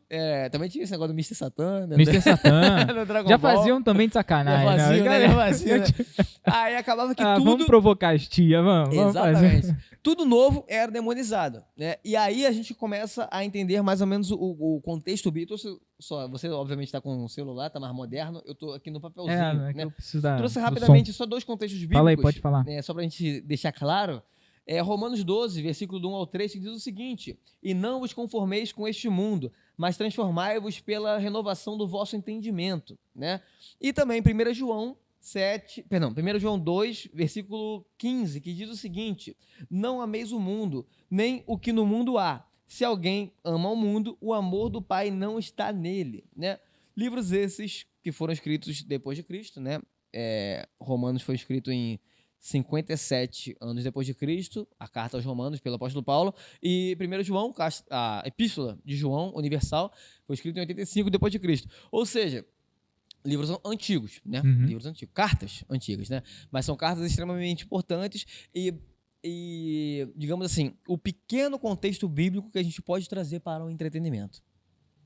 Também tinha esse negócio do Mr. Satan, né? Mr. Satan. No Dragon Já Ball. faziam também de sacanagem, Já faziam, né? Aí acabava que tudo... Vamos provocar as tias, vamos Exatamente. fazer. Tudo novo era demonizado, né? E aí a gente começa a entender mais ou menos o contexto bíblico. Você obviamente está com um celular, tá mais moderno. Eu tô aqui no papelzinho, É que né? eu preciso da, Trouxe do rapidamente só 2 contextos bíblicos. Fala aí, pode falar. Né? Só pra gente deixar claro. Romanos 12, versículo do 1 ao 3, que diz o seguinte: e não vos conformeis com este mundo, mas transformai-vos pela renovação do vosso entendimento, né? E também 1 João 2, versículo 15, que diz o seguinte: não ameis o mundo, nem o que no mundo há. Se alguém ama o mundo, o amor do Pai não está nele, né? Livros esses que foram escritos depois de Cristo, né? Romanos foi escrito em 57 anos depois de Cristo, a carta aos Romanos pelo apóstolo Paulo, e 1 João, a epístola de João universal, foi escrito em 85 depois de Cristo. Ou seja, livros antigos, né? Livros antigos, cartas antigas, né? Mas são cartas extremamente importantes e, digamos assim, o pequeno contexto bíblico que a gente pode trazer para o entretenimento.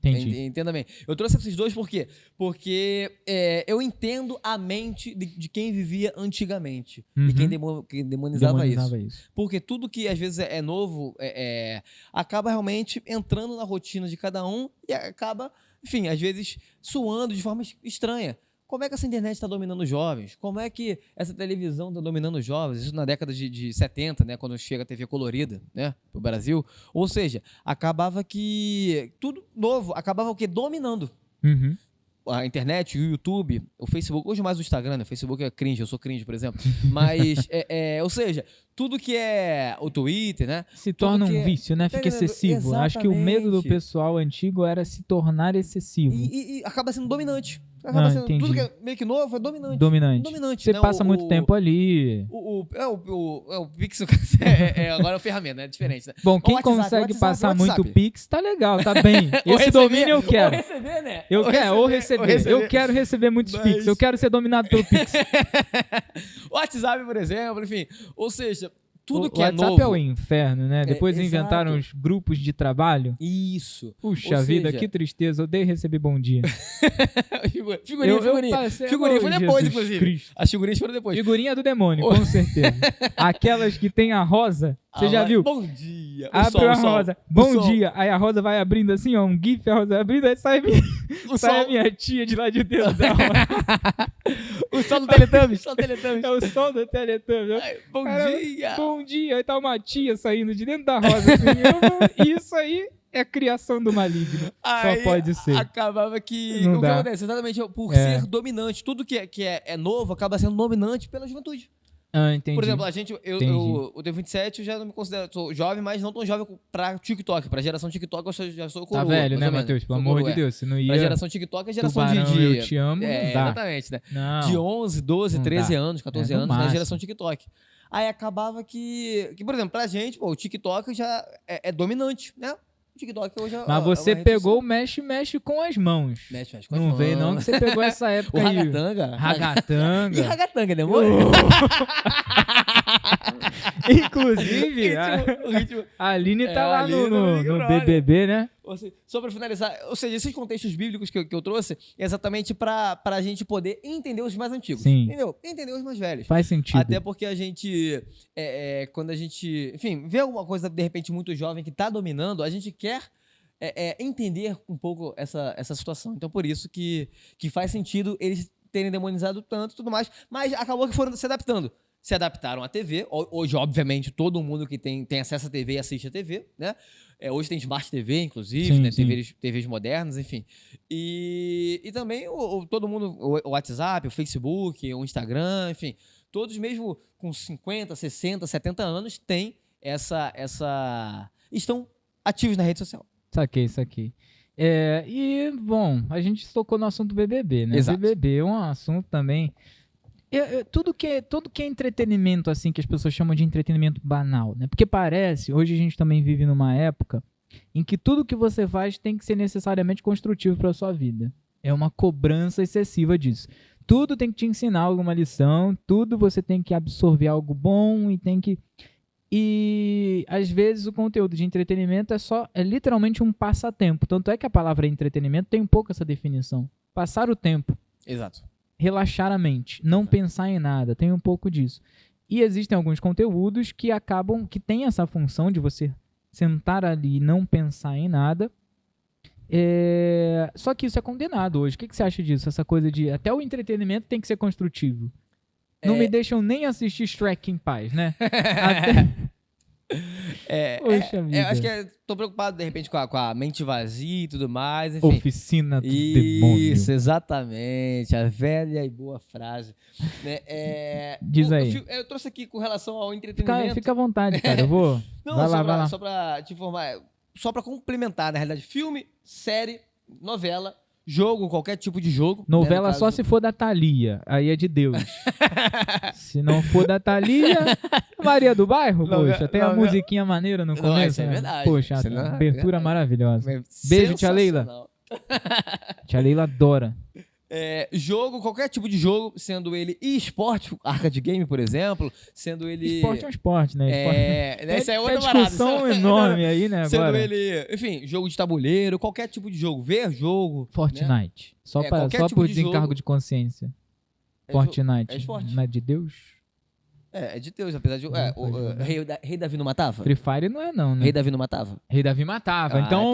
Entendi. Entenda bem. Eu trouxe esses dois por quê? Porque eu entendo a mente de quem vivia antigamente. Uhum. E quem demonizava isso. isso. Porque tudo que às vezes é novo acaba realmente entrando na rotina de cada um e acaba, enfim, às vezes suando de forma estranha. Como é que essa internet está dominando os jovens? Como é que essa televisão está dominando os jovens? Isso na década de 70, né, quando chega a TV colorida, né, pro Brasil. Ou seja, acabava que tudo novo, acabava o quê? Dominando. Uhum. A internet, o YouTube, o Facebook, hoje mais o Instagram, né? O Facebook é cringe, eu sou cringe, por exemplo. Mas, ou seja, tudo que é o Twitter, né? Se torna que um vício, né? Fica excessivo. Acho que o medo do pessoal antigo era se tornar excessivo. E acaba sendo dominante. Acaba sendo entendi. tudo que é meio que novo é dominante. Você né? passa muito tempo ali. O Pix agora é uma ferramenta, né? É diferente, né? Bom, quem consegue passar muito Pix, tá legal, tá bem. Esse domínio eu quero. Ou receber, né? Ou receber. Eu quero receber muitos Pix. Eu quero ser dominado pelo Pix. O WhatsApp, por exemplo, enfim. Ou seja, tudo que o é WhatsApp novo... é o inferno, né? Depois inventaram os grupos de trabalho. Isso. Puxa vida, que tristeza. Eu odeio receber bom dia. Figurinha. Figurinha foi depois, Jesus inclusive. Cristo. As figurinhas foram depois. Figurinha do demônio, com certeza. Aquelas que tem a rosa. Você já viu? Bom dia. Abre a rosa. Bom dia. Aí a rosa vai abrindo assim, ó. Um gif, a rosa vai abrindo. Aí sai a minha tia de lá de dentro da rosa. O sol do Teletubbies. É o sol do Teletubbies. Bom dia. Bom dia. Aí tá uma tia saindo de dentro da rosa. Assim, isso aí é criação do maligno. Aí, só pode ser. Acabava que... Não o dá. que acontece? Exatamente por ser dominante. Tudo que é novo acaba sendo dominante pela juventude. Ah, entendi. Por exemplo, eu tenho 27, eu já não me considero... Sou jovem, mas não tão jovem pra TikTok. Pra geração TikTok, eu já sou coroa. Tá velho, né, Matheus? Pelo amor de Deus. Se não ia... Pra geração TikTok, é geração Tubarão, eu te amo, não dá. Exatamente, né? Não, de 11, 12, 13 anos, 14 anos, na máximo. geração TikTok. Aí acabava que, por exemplo, pra gente, o TikTok já é dominante, né? O TikTok hoje Mas você pegou o mexe com as mãos. Mexe com as não mãos. Veio não que você pegou essa época o aí. Ragatanga. Ragatanga. E Ragatanga, demônio? Inclusive, a Aline tá lá no BBB, né? Só pra finalizar, ou seja, esses contextos bíblicos que eu trouxe é exatamente pra gente poder entender os mais antigos. Sim. Entendeu? Entender os mais velhos. Faz sentido. Até porque a gente, quando a gente, enfim, vê alguma coisa de repente muito jovem que tá dominando, a gente quer entender um pouco essa situação. Então, por isso que faz sentido eles terem demonizado tanto e tudo mais, mas acabou que foram se adaptando. Se adaptaram à TV. Hoje, obviamente, todo mundo que tem acesso à TV assiste a TV, né? Hoje tem Smart TV, inclusive, sim, né? sim. TVs modernas, enfim. E também todo mundo, o WhatsApp, o Facebook, o Instagram, enfim. Todos mesmo com 50, 60, 70 anos têm estão ativos na rede social. Saquei. E, bom, a gente tocou no assunto do BBB, né? Exato. BBB é um assunto também... Tudo que é entretenimento, assim, que as pessoas chamam de entretenimento banal, né? Porque parece, hoje a gente também vive numa época em que tudo que você faz tem que ser necessariamente construtivo para a sua vida. É uma cobrança excessiva disso. Tudo tem que te ensinar alguma lição, tudo você tem que absorver algo bom e às vezes o conteúdo de entretenimento é literalmente um passatempo. Tanto é que a palavra entretenimento tem um pouco essa definição. Passar o tempo. Exato. Relaxar a mente, não pensar em nada, tem um pouco disso. E existem alguns conteúdos que têm essa função de você sentar ali e não pensar em nada. Só que isso é condenado hoje. O que você acha disso? Essa coisa de até o entretenimento tem que ser construtivo. Não me deixam nem assistir Shrek em paz, né? Poxa vida. Acho que tô preocupado, de repente, com a mente vazia e tudo mais. Enfim. Oficina do demônio. Isso, exatamente. A velha e boa frase. Né? Diz aí. Eu trouxe aqui com relação ao entretenimento. Fica à vontade, cara. Eu vou. Não, vai lá. Só pra te informar. Só pra complementar, na realidade. Filme, série, novela, jogo, qualquer tipo de jogo. Novela né, só se for da Thalia, aí é de Deus. Se não for da Thalia, Maria do Bairro, poxa, tem a musiquinha maneira no começo. Isso é verdade. Poxa, abertura maravilhosa. Beijo, tia Leila. Tia Leila adora. Jogo, qualquer tipo de jogo, sendo ele esporte, arcade game, por exemplo, sendo ele... Esporte é um esporte, né? Essa é outra discussão parada. enorme aí, né, Sendo agora. ele, enfim, jogo de tabuleiro, qualquer tipo de jogo, ver jogo. Fortnite. Só qualquer tipo por de desencargo jogo. de consciência. É Fortnite. é esporte. Não é de Deus? É de Deus, apesar de... o Rei Davi não matava? Free Fire não é não, né? Rei Davi não matava? Rei Davi matava. Ah, então,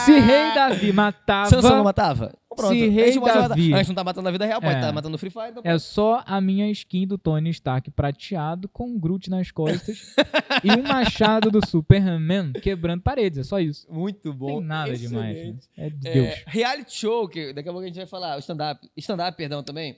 se Rei Davi matava... Sansão não matava? Pronto. Se A Rei gente pode matar. Davi... A gente não tá matando na vida real, pode É. estar matando no Free Fire. Então É só a minha skin do Tony Stark prateado com um Groot nas costas e um machado do Superman quebrando paredes. É só isso. Muito Não bom. tem nada demais. Né? Excelente. É de Deus. Reality show, que daqui a pouco a gente vai falar, o stand-up, perdão, também.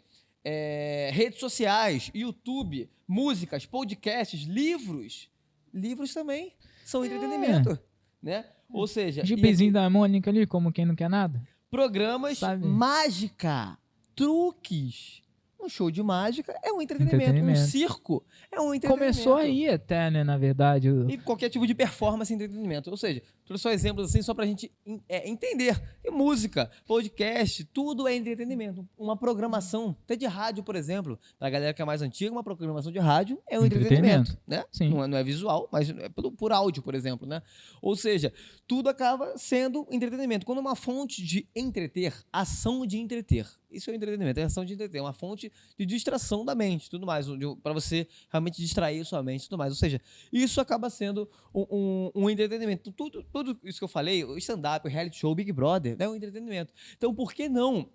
Redes sociais, YouTube, músicas, podcasts, livros. Livros também são entretenimento, né? Ou seja, Gibizinho da Mônica ali, como quem não quer nada. programas, Sabe? mágica, truques. Um show de mágica é um entretenimento. Entretenimento. Um circo é um entretenimento. Começou aí até, né, na verdade. E qualquer tipo de performance e entretenimento. Ou seja, trouxe só exemplos assim, só pra gente entender. E música, podcast, tudo é entretenimento. Uma programação, até de rádio, por exemplo. Pra galera que é mais antiga, uma programação de rádio é um entretenimento. Né? Sim. Não é visual, mas é por áudio, por exemplo. Né? Ou seja, tudo acaba sendo entretenimento. Quando uma fonte de entreter, ação de entreter. Isso é um entretenimento, é ação de entreter. É uma fonte de distração da mente, tudo mais. Pra você realmente distrair sua mente, tudo mais. Ou seja, isso acaba sendo um entretenimento. Tudo isso que eu falei, o stand-up, o reality show, o Big Brother, é um entretenimento. Então, por que não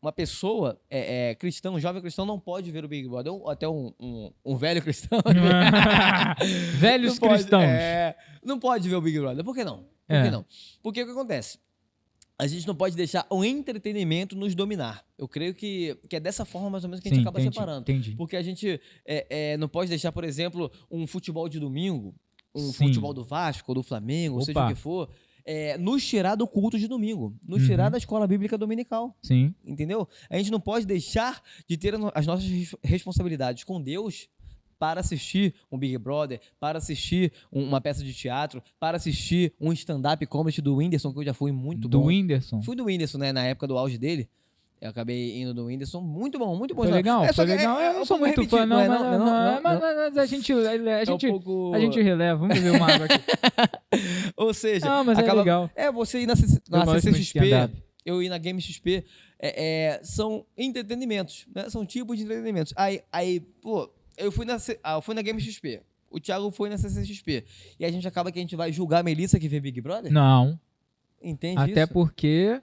uma pessoa cristã, um jovem cristão, não pode ver o Big Brother? Ou até um velho cristão. Velhos não pode, cristãos. Não pode ver o Big Brother. Por que não? Por que não? Porque o que acontece? A gente não pode deixar o entretenimento nos dominar. Eu creio que é dessa forma, mais ou menos, que a gente acaba separando. Entendi. Porque a gente não pode deixar, por exemplo, um futebol de domingo, um Sim. futebol do Vasco ou do Flamengo, Opa. seja o que for, nos tirar do culto de domingo, nos tirar da escola bíblica dominical. Sim. Entendeu? A gente não pode deixar de ter as nossas responsabilidades com Deus para assistir um Big Brother, para assistir uma peça de teatro, para assistir um stand-up comedy do Whindersson, que eu já fui muito bom. Do Whindersson. Fui do Whindersson, né? Na época do auge dele. Eu acabei indo do Whindersson. Muito bom, muito bom. Foi legal, só foi que legal. Eu não sou um pouco muito fã, repetido, não, mas a gente pouco... a gente releva. Vamos beber uma água aqui. Ou seja, Não, mas acaba... é legal. Você ir na Eu gosto muito de CCXP, stand-up. eu ir na Game XP, são entretenimentos, né? São tipos de entretenimentos. Aí, pô, eu fui na Game XP. O Thiago foi na CCXP. E a gente acaba que a gente vai julgar a Melissa que vê Big Brother? Não. Entende Até isso? porque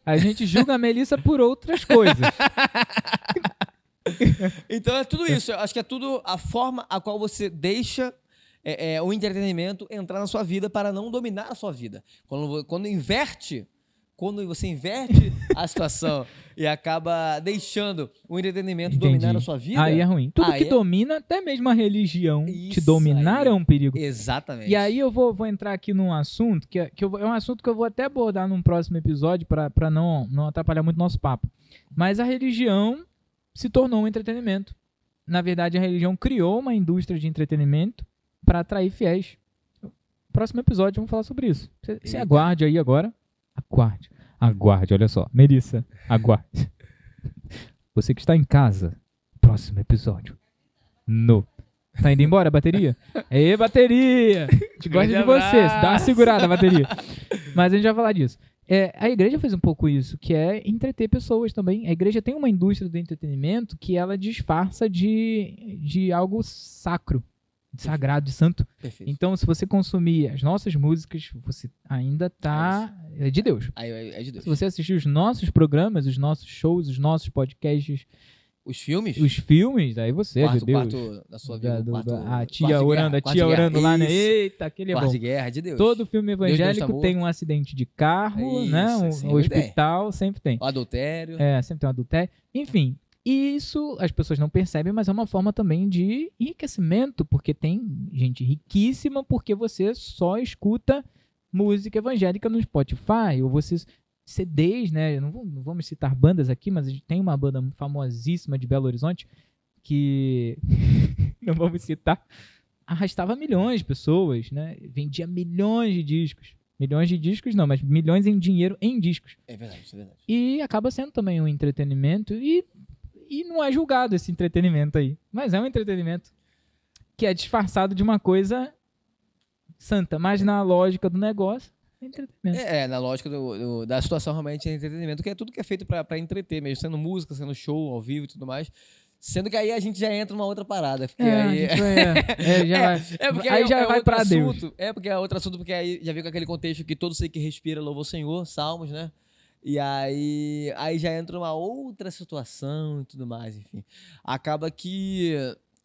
a gente julga a Melissa por outras coisas. Então é tudo isso. Eu acho que é tudo a forma a qual você deixa o entretenimento entrar na sua vida para não dominar a sua vida. Quando você inverte a situação e acaba deixando o entretenimento Entendi. dominar a sua vida... Aí é ruim. Tudo aí que domina, até mesmo a religião, te Isso dominar aí. é um perigo. Exatamente. E aí eu vou entrar aqui num assunto que é um assunto que eu vou até abordar num próximo episódio para não atrapalhar muito nosso papo. Mas a religião se tornou um entretenimento. Na verdade, a religião criou uma indústria de entretenimento para atrair fiéis. Próximo episódio vamos falar sobre isso. Você aguarde aí agora. Aguarde, olha só. Melissa, aguarde. Você que está em casa, próximo episódio. Tá indo embora a bateria? Ê, bateria! Te gosto de você, dá uma segurada, bateria. Mas a gente vai falar disso. A igreja fez um pouco isso, que é entreter pessoas também. A igreja tem uma indústria do entretenimento que ela disfarça de algo sacro, de sagrado, de santo. Perfeito. Então, se você consumir as nossas músicas, você ainda tá... É de Deus. Aí é de Deus. Se você assistir os nossos programas, os nossos shows, os nossos podcasts, Os filmes? os filmes, aí você é de Deus. Quarto da sua vida. A tia orando lá, né? Isso. Eita, aquele é Quarto bom. de guerra, de Deus. Todo filme Deus evangélico tá tem morto. um acidente de carro, Isso, né? Um sempre hospital, sempre tem. O adultério. Sempre tem um adultério. Enfim, isso as pessoas não percebem, mas é uma forma também de enriquecimento, porque tem gente riquíssima porque você só escuta música evangélica no Spotify, ou você... CDs, né? Não vamos citar bandas aqui, mas a gente tem uma banda famosíssima de Belo Horizonte que, não vamos citar, arrastava milhões de pessoas, né? Vendia milhões de discos. Milhões de discos não, mas milhões em dinheiro em discos. É verdade, isso é verdade. E acaba sendo também um entretenimento e não é julgado esse entretenimento aí. Mas é um entretenimento que é disfarçado de uma coisa santa, mas na lógica do negócio, é entretenimento. Na lógica da situação realmente é entretenimento, que é tudo que é feito pra entreter mesmo, sendo música, sendo show, ao vivo e tudo mais. Sendo que aí a gente já entra numa outra parada. Porque aí... porque aí já vai pra Deus. Porque é outro assunto, porque aí já vem com aquele contexto que todo ser que respira louva o Senhor, Salmos, né? E aí já entra uma outra situação e tudo mais, enfim. Acaba que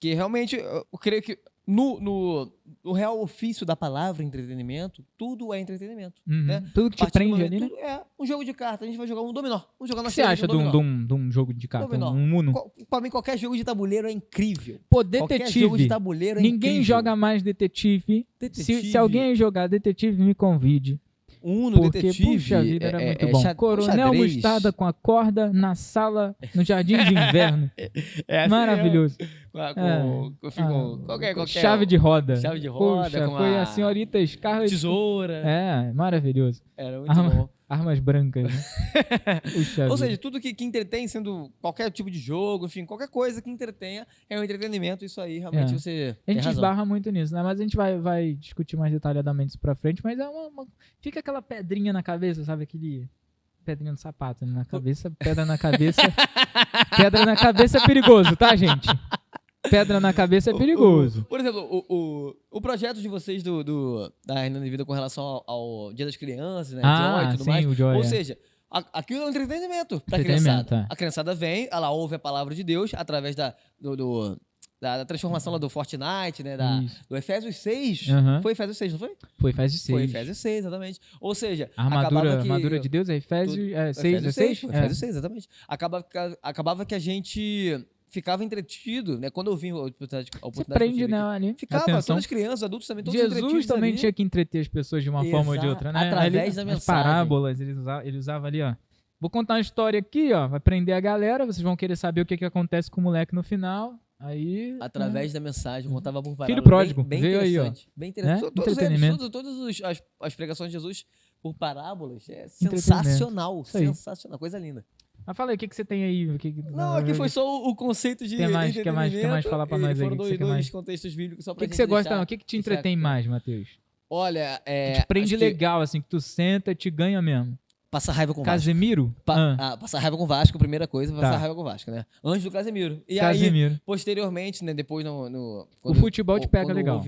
realmente, eu creio que no real ofício da palavra entretenimento, tudo é entretenimento. Né? Tudo que te prende ali, né? Um jogo de carta, a gente vai jogar um dominó. Vamos jogar O que você acha de um jogo de carta? Dominó. Um Uno? Pra mim, qualquer jogo de tabuleiro é incrível. Pô, Qualquer detetive. jogo de tabuleiro é Ninguém incrível. joga mais detetive. Se alguém jogar detetive, me convide. Uno, porque, detetive, puxa vida, era muito bom. Coronel xadrez. Mostarda com a corda na sala, no jardim de inverno. Assim maravilhoso. Qualquer chave de roda. Chave de roda. Puxa, foi a senhorita Scarlett. Tesoura. Maravilhoso. Era muito bom. Armas brancas, né? Puxa Ou vida. seja, tudo que entretém, sendo qualquer tipo de jogo, enfim, qualquer coisa que entretenha é um entretenimento. Isso aí, realmente, você A gente tem razão. esbarra muito nisso, né? Mas a gente vai discutir mais detalhadamente isso pra frente. Mas fica aquela pedrinha na cabeça, sabe? Aquele pedrinha no sapato, né? Na cabeça, pedra na cabeça. Pedra na cabeça é perigoso, tá, gente? Pedra na cabeça é perigoso. Por exemplo, o projeto de vocês da Renando de Vida com relação ao Dia das Crianças, né? Joy e tudo mais. O Joy, Ou seja, aquilo é um entretenimento pra criançada. A criançada vem, ela ouve a palavra de Deus através da transformação lá do Fortnite, né? Do Efésios 6. Foi Efésios 6, não foi? Foi Efésios 6. Foi Efésios 6, exatamente. Ou seja, a armadura de Deus é Efésios 6, é 6? Efésios 6, exatamente. Acabava que a gente ficava entretido, né? Quando eu vim a oportunidade você prende, né, ali. Ficava, atenção. todas as crianças, adultos também, todos Jesus também ali. tinha que entreter as pessoas de uma forma ou de outra, né? Através da mensagem. As parábolas, ele usava ali, ó. Vou contar uma história aqui, ó. Vai prender a galera, vocês vão querer saber o que acontece com o moleque no final. Aí, através da mensagem, contava por parábola. Filho pródigo, bem veio aí, ó. Bem interessante. Né? Todas as pregações de Jesus por parábolas é sensacional. Sensacional, coisa linda. Mas fala aí, o que você tem aí? Não, aqui foi só o conceito de quer mais falar pra nós aí? Foram dois contextos bíblicos só pra gente você gosta? O que te entretém mais, Matheus? Olha, que te prende legal, assim, que tu senta e te ganha mesmo. Passar raiva com Casemiro? Passar raiva com o Vasco, primeira coisa, passar raiva com o Vasco, né? Antes do Casemiro. E aí, posteriormente, né, depois o futebol te pega legal.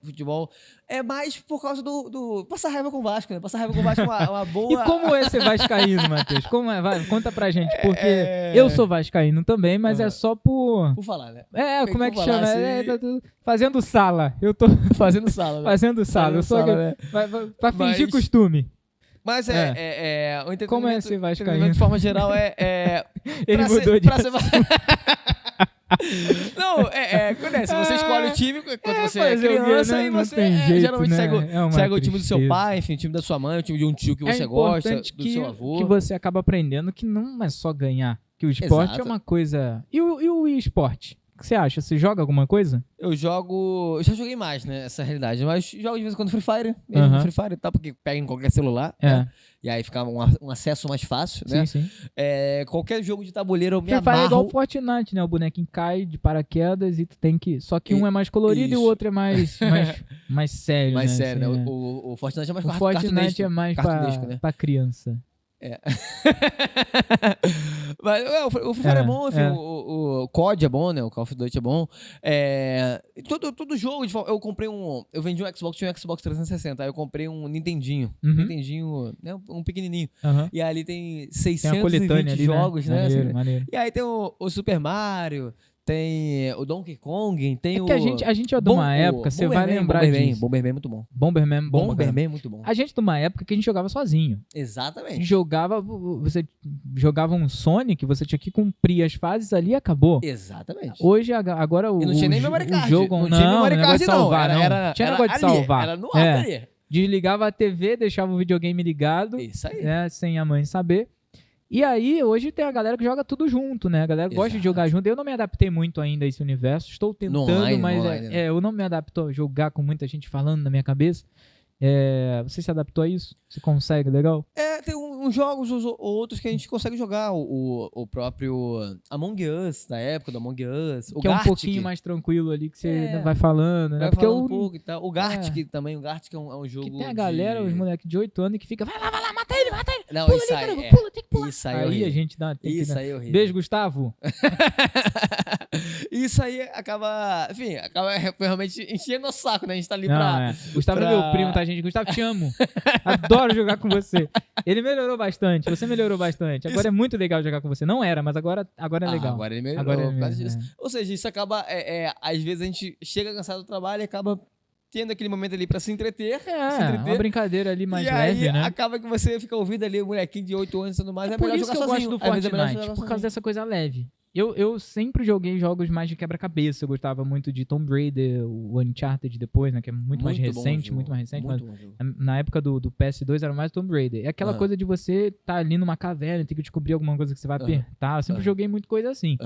Futebol é mais por causa do passar raiva com o Vasco, né? Passar raiva com o Vasco é uma boa... E como é ser vascaíno, Matheus? Como é? Vai, conta pra gente, porque eu sou vascaíno também, mas é só por... Por falar, né? Como é que chama? Assim... fazendo sala. Eu tô... Fazendo sala, né? Fazendo sala. Eu sou... né? Pra fingir costume. Mas o entretenimento... Como é ser vascaíno? De forma geral, Ele mudou de... Não, acontece. Você escolhe o time quando você é criança e você geralmente segue o time do seu pai, enfim, o time da sua mãe, o time de um tio que você gosta, do seu avô. Que você acaba aprendendo que não é só ganhar, que o esporte é uma coisa... E o esporte? O que você acha? Você joga alguma coisa? Eu jogo... Eu já joguei mais, né? Essa realidade. Mas jogo de vez em quando Free Fire. Mesmo Free Fire e tal, porque pega em qualquer celular. Né? E aí fica um acesso mais fácil, né? Sim. Qualquer jogo de tabuleiro eu me amarro. Free Fire é igual o Fortnite, né? O bonequinho cai de paraquedas e tu tem que... Só que um é mais colorido e o outro é mais sério, mais né? sério, assim, né? O Fortnite é mais O Fortnite é mais pra criança. Mas o Free Fire é bom, enfim, o COD é bom, né? O Call of Duty é bom. Todo jogo, eu comprei eu vendi um Xbox, tinha um Xbox 360, aí eu comprei um Nintendinho, né? Um pequenininho. E ali tem 620 jogos, né? Maneiro. E aí tem o Super Mario, tem o Donkey Kong, tem que a gente é de uma época, você vai lembrar disso. Bomberman é muito bom. Bomberman é muito bom. A gente de uma época que a gente jogava sozinho. Exatamente. Você jogava um Sonic, você tinha que cumprir as fases ali e acabou. Exatamente. Hoje, agora o não tinha nem memory card. Jogo, não tinha memory card, salvar, não. Tinha negócio de salvar. Era no ar ali. Desligava a TV, deixava o videogame ligado. Isso aí. Né, sem a mãe saber. E aí, hoje tem a galera que joga tudo junto, né? A galera gosta de jogar junto. Eu não me adaptei muito ainda a esse universo. Estou tentando, mas eu não me adapto a jogar com muita gente falando na minha cabeça. Você se adaptou a isso? Você consegue, legal? Tem uns jogos ou outros que a gente consegue jogar. O próprio Among Us, da época do Among Us. O Que é um Gartic, pouquinho mais tranquilo ali, que você vai falando, né? vai Porque falando um pouco e tal. O Gartic também. O Gartic é um jogo que tem a galera, os moleques de 8 anos que fica, vai lá, mata ele. Não, Pula isso ali, aí, caramba, pula, tem que pular. Isso aí é Aí horrível. a gente dá... Isso aí é horrível. Beijo, Gustavo. Isso aí acaba realmente enchendo o saco, né? A gente tá ali Não, pra... Gustavo é meu primo, tá, gente? Gustavo, te amo. Adoro jogar com você. Ele melhorou bastante, você melhorou bastante. Agora é muito legal jogar com você. Não era, mas agora é legal. Agora ele melhorou Agora ele por causa melhorou, disso. Ou seja, isso acaba... às vezes a gente chega cansado do trabalho e acaba tendo aquele momento ali pra se entreter. Uma brincadeira ali mais e leve, aí, né? acaba que você fica ouvindo ali o molequinho de 8 anos e tudo mais. É Por melhor isso jogar que eu sozinho. gosto do Às vezes é melhor Fortnite, jogar por causa sozinho. dessa coisa leve. Eu sempre joguei jogos mais de quebra-cabeça. Eu gostava muito de Tomb Raider, o Uncharted depois, né? Que é muito mais bom recente, jogo. muito mais recente. Muito Mas bom jogo. na época do PS2 era mais Tomb Raider. É aquela coisa de você tá ali numa caverna, tem que descobrir alguma coisa que você vai apertar. Eu sempre joguei muito coisa assim.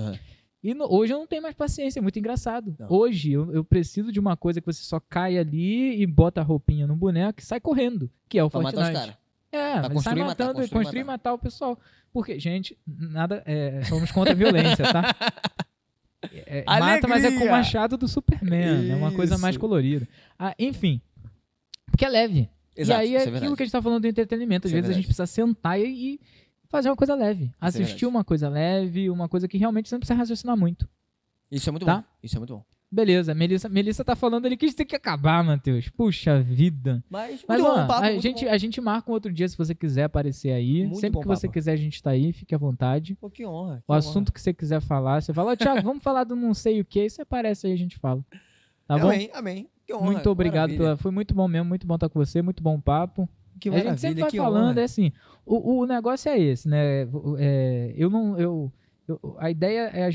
E hoje eu não tenho mais paciência, é muito engraçado. Não. Hoje eu preciso de uma coisa que você só cai ali e bota a roupinha no boneco e sai correndo, que é o Pra Fortnite. matar os caras. Mas sai construir e matar, matando, construir e construir e matar o pessoal. Porque, gente, somos contra a violência, tá? Mata, mas é com o machado do Superman. É uma coisa mais Isso. colorida. Enfim, porque é leve. Exato, e aí isso é é aquilo verdade. que a gente tá falando do entretenimento. Às Isso é vezes a gente verdade. precisa sentar e fazer uma coisa leve. Assistir verdade. uma coisa leve, uma coisa que realmente você não precisa raciocinar muito. Isso é muito Tá? bom. Isso é muito bom. Beleza, Melissa tá falando ali que a gente tem que acabar, Matheus. Puxa vida. Mas Mas, muito ó, bom, papo, a muito bom. gente marca um outro dia se você quiser aparecer aí. Muito Sempre bom que você papo. quiser, a gente tá aí. Fique à vontade. Pô, que honra. O assunto que você quiser falar, você fala, Thiago, vamos falar do não sei o que, aí você aparece aí, a gente fala. Tá bom? Amém. Que honra. Muito obrigado maravilha. foi muito bom mesmo, muito bom estar com você, muito bom papo. Que A maravilha, gente sempre vai que falando, honra. é assim, o negócio é esse, né? A ideia é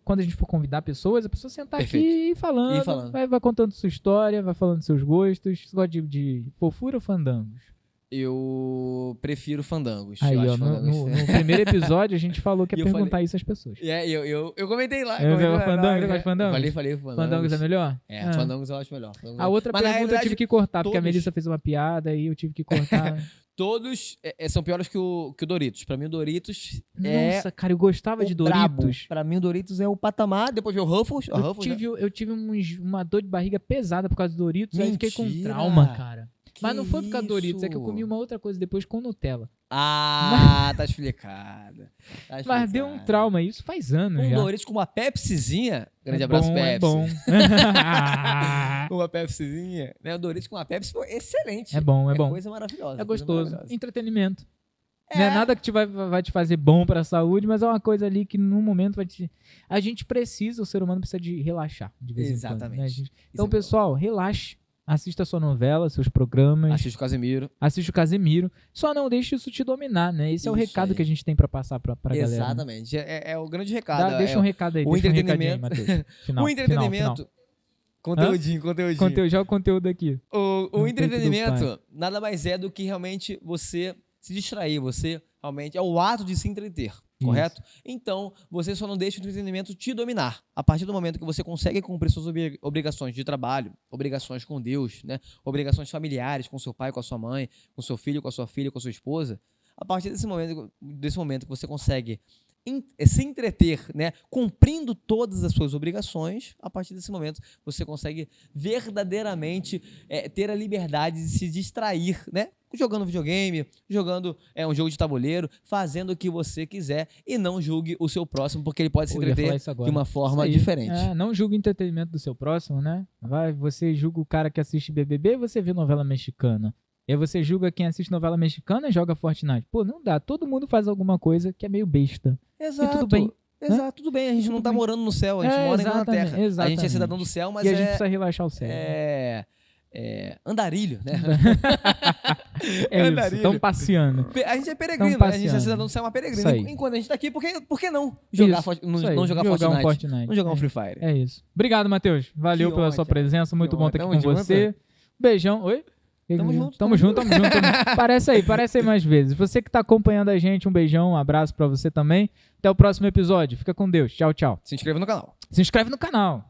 quando a gente for convidar pessoas, a pessoa sentar Perfeito. aqui e ir falando, Ir falando. Vai contando sua história, vai falando seus gostos. Você gosta de fofura ou fandangos? Eu prefiro fandangos. Aí, eu ó, acho fandangos. no primeiro episódio a gente falou que E ia eu perguntar isso às pessoas. Eu comentei lá. Eu comentei vi lá, fandangos, né? você gosta de fandangos? Falei fandangos. Fandangos é melhor? Fandangos eu acho melhor. A outra Mas, na pergunta eu realidade, tive que cortar, porque a todos- Melissa fez uma piada e eu tive que cortar. Todos são piores que o Doritos. Pra mim, o Doritos Nossa, cara, eu gostava o de brabo. Doritos. Pra mim, o Doritos é o patamar. Depois veio o Ruffles. O Ruffles, né? Eu tive uma dor de barriga pesada por causa do Doritos, aí eu fiquei com Mentira! trauma, cara. Mas Que não foi por causa do Doritos, é que eu isso? comi uma outra coisa depois com Nutella. Tá explicado. Mas deu um trauma, isso faz anos já. Doritos com uma Pepsizinha. Grande É abraço, bom, Pepsi. é bom. Uma Pepsizinha. Né? O Doritos com uma Pepsi, pô, excelente. É bom, é bom. Coisa maravilhosa. É coisa gostoso. maravilhosa. Entretenimento. Não é nada que vai te fazer bom pra saúde, mas é uma coisa ali que no momento vai te... A gente precisa, o ser humano precisa de relaxar de vez em quando. Exatamente. Né? Isso Então, é pessoal, relaxe. Assista a sua novela, seus programas. Assiste o Casemiro. Assiste o Casemiro. Só não deixe isso te dominar, né? Esse é o Isso recado aí. que a gente tem pra passar pra galera. né? Exatamente. É o grande recado. Deixa um recado aí. o Deixa um recadinho aí, entretenimento- Matheus. Final, o entretenimento. final. Conteúdinho. Joga o conteúdo aqui. O peito do entretenimento nada mais é do que realmente você se distrair. Você realmente. É o ato de se entreter. Correto? Então, você só não deixa o entretenimento te dominar. A partir do momento que você consegue cumprir suas obrigações de trabalho, obrigações com Deus, né? Obrigações familiares com seu pai, com a sua mãe, com seu filho, com a sua filha, com a sua esposa, a partir desse momento que você consegue se entreter, né? Cumprindo todas as suas obrigações, a partir desse momento você consegue verdadeiramente ter a liberdade de se distrair, né? Jogando videogame, jogando um jogo de tabuleiro, fazendo o que você quiser e não julgue o seu próximo, porque ele pode se Eu ia falar entreter isso agora. de uma forma Isso aí. diferente. Não julgue o entretenimento do seu próximo, né? Você julga o cara que assiste BBB, você vê novela mexicana. E aí você julga quem assiste novela mexicana e joga Fortnite. Pô, não dá. Todo mundo faz alguma coisa que é meio besta. Exato. E tudo bem. Exato, tudo bem. A gente não tá morando no céu, a gente mora em na Terra. A gente é exatamente. cidadão do céu, mas E a gente precisa relaxar o cérebro. Andarilho, né? É isso. andarilho. Estão passeando. A gente é peregrino, Tão né? A gente é passeando. cidadão do céu, é uma Isso peregrina. aí. Enquanto a gente tá aqui, por que não jogar, Isso, não isso aí. jogar Jogar Fortnite? um Fortnite. Não jogar um É. Free Fire. É isso. Obrigado, Matheus. Valeu Que pela honra, sua Thiago. presença. Muito Que bom honra. estar aqui Tamo com junto. você. Beijão. Oi? Tamo junto. Tamo junto. Parece aí mais vezes. Você que tá acompanhando a gente, um beijão, um abraço pra você também. Até o próximo episódio. Fica com Deus. Tchau, tchau. Se inscreva no canal. Se inscreve no canal.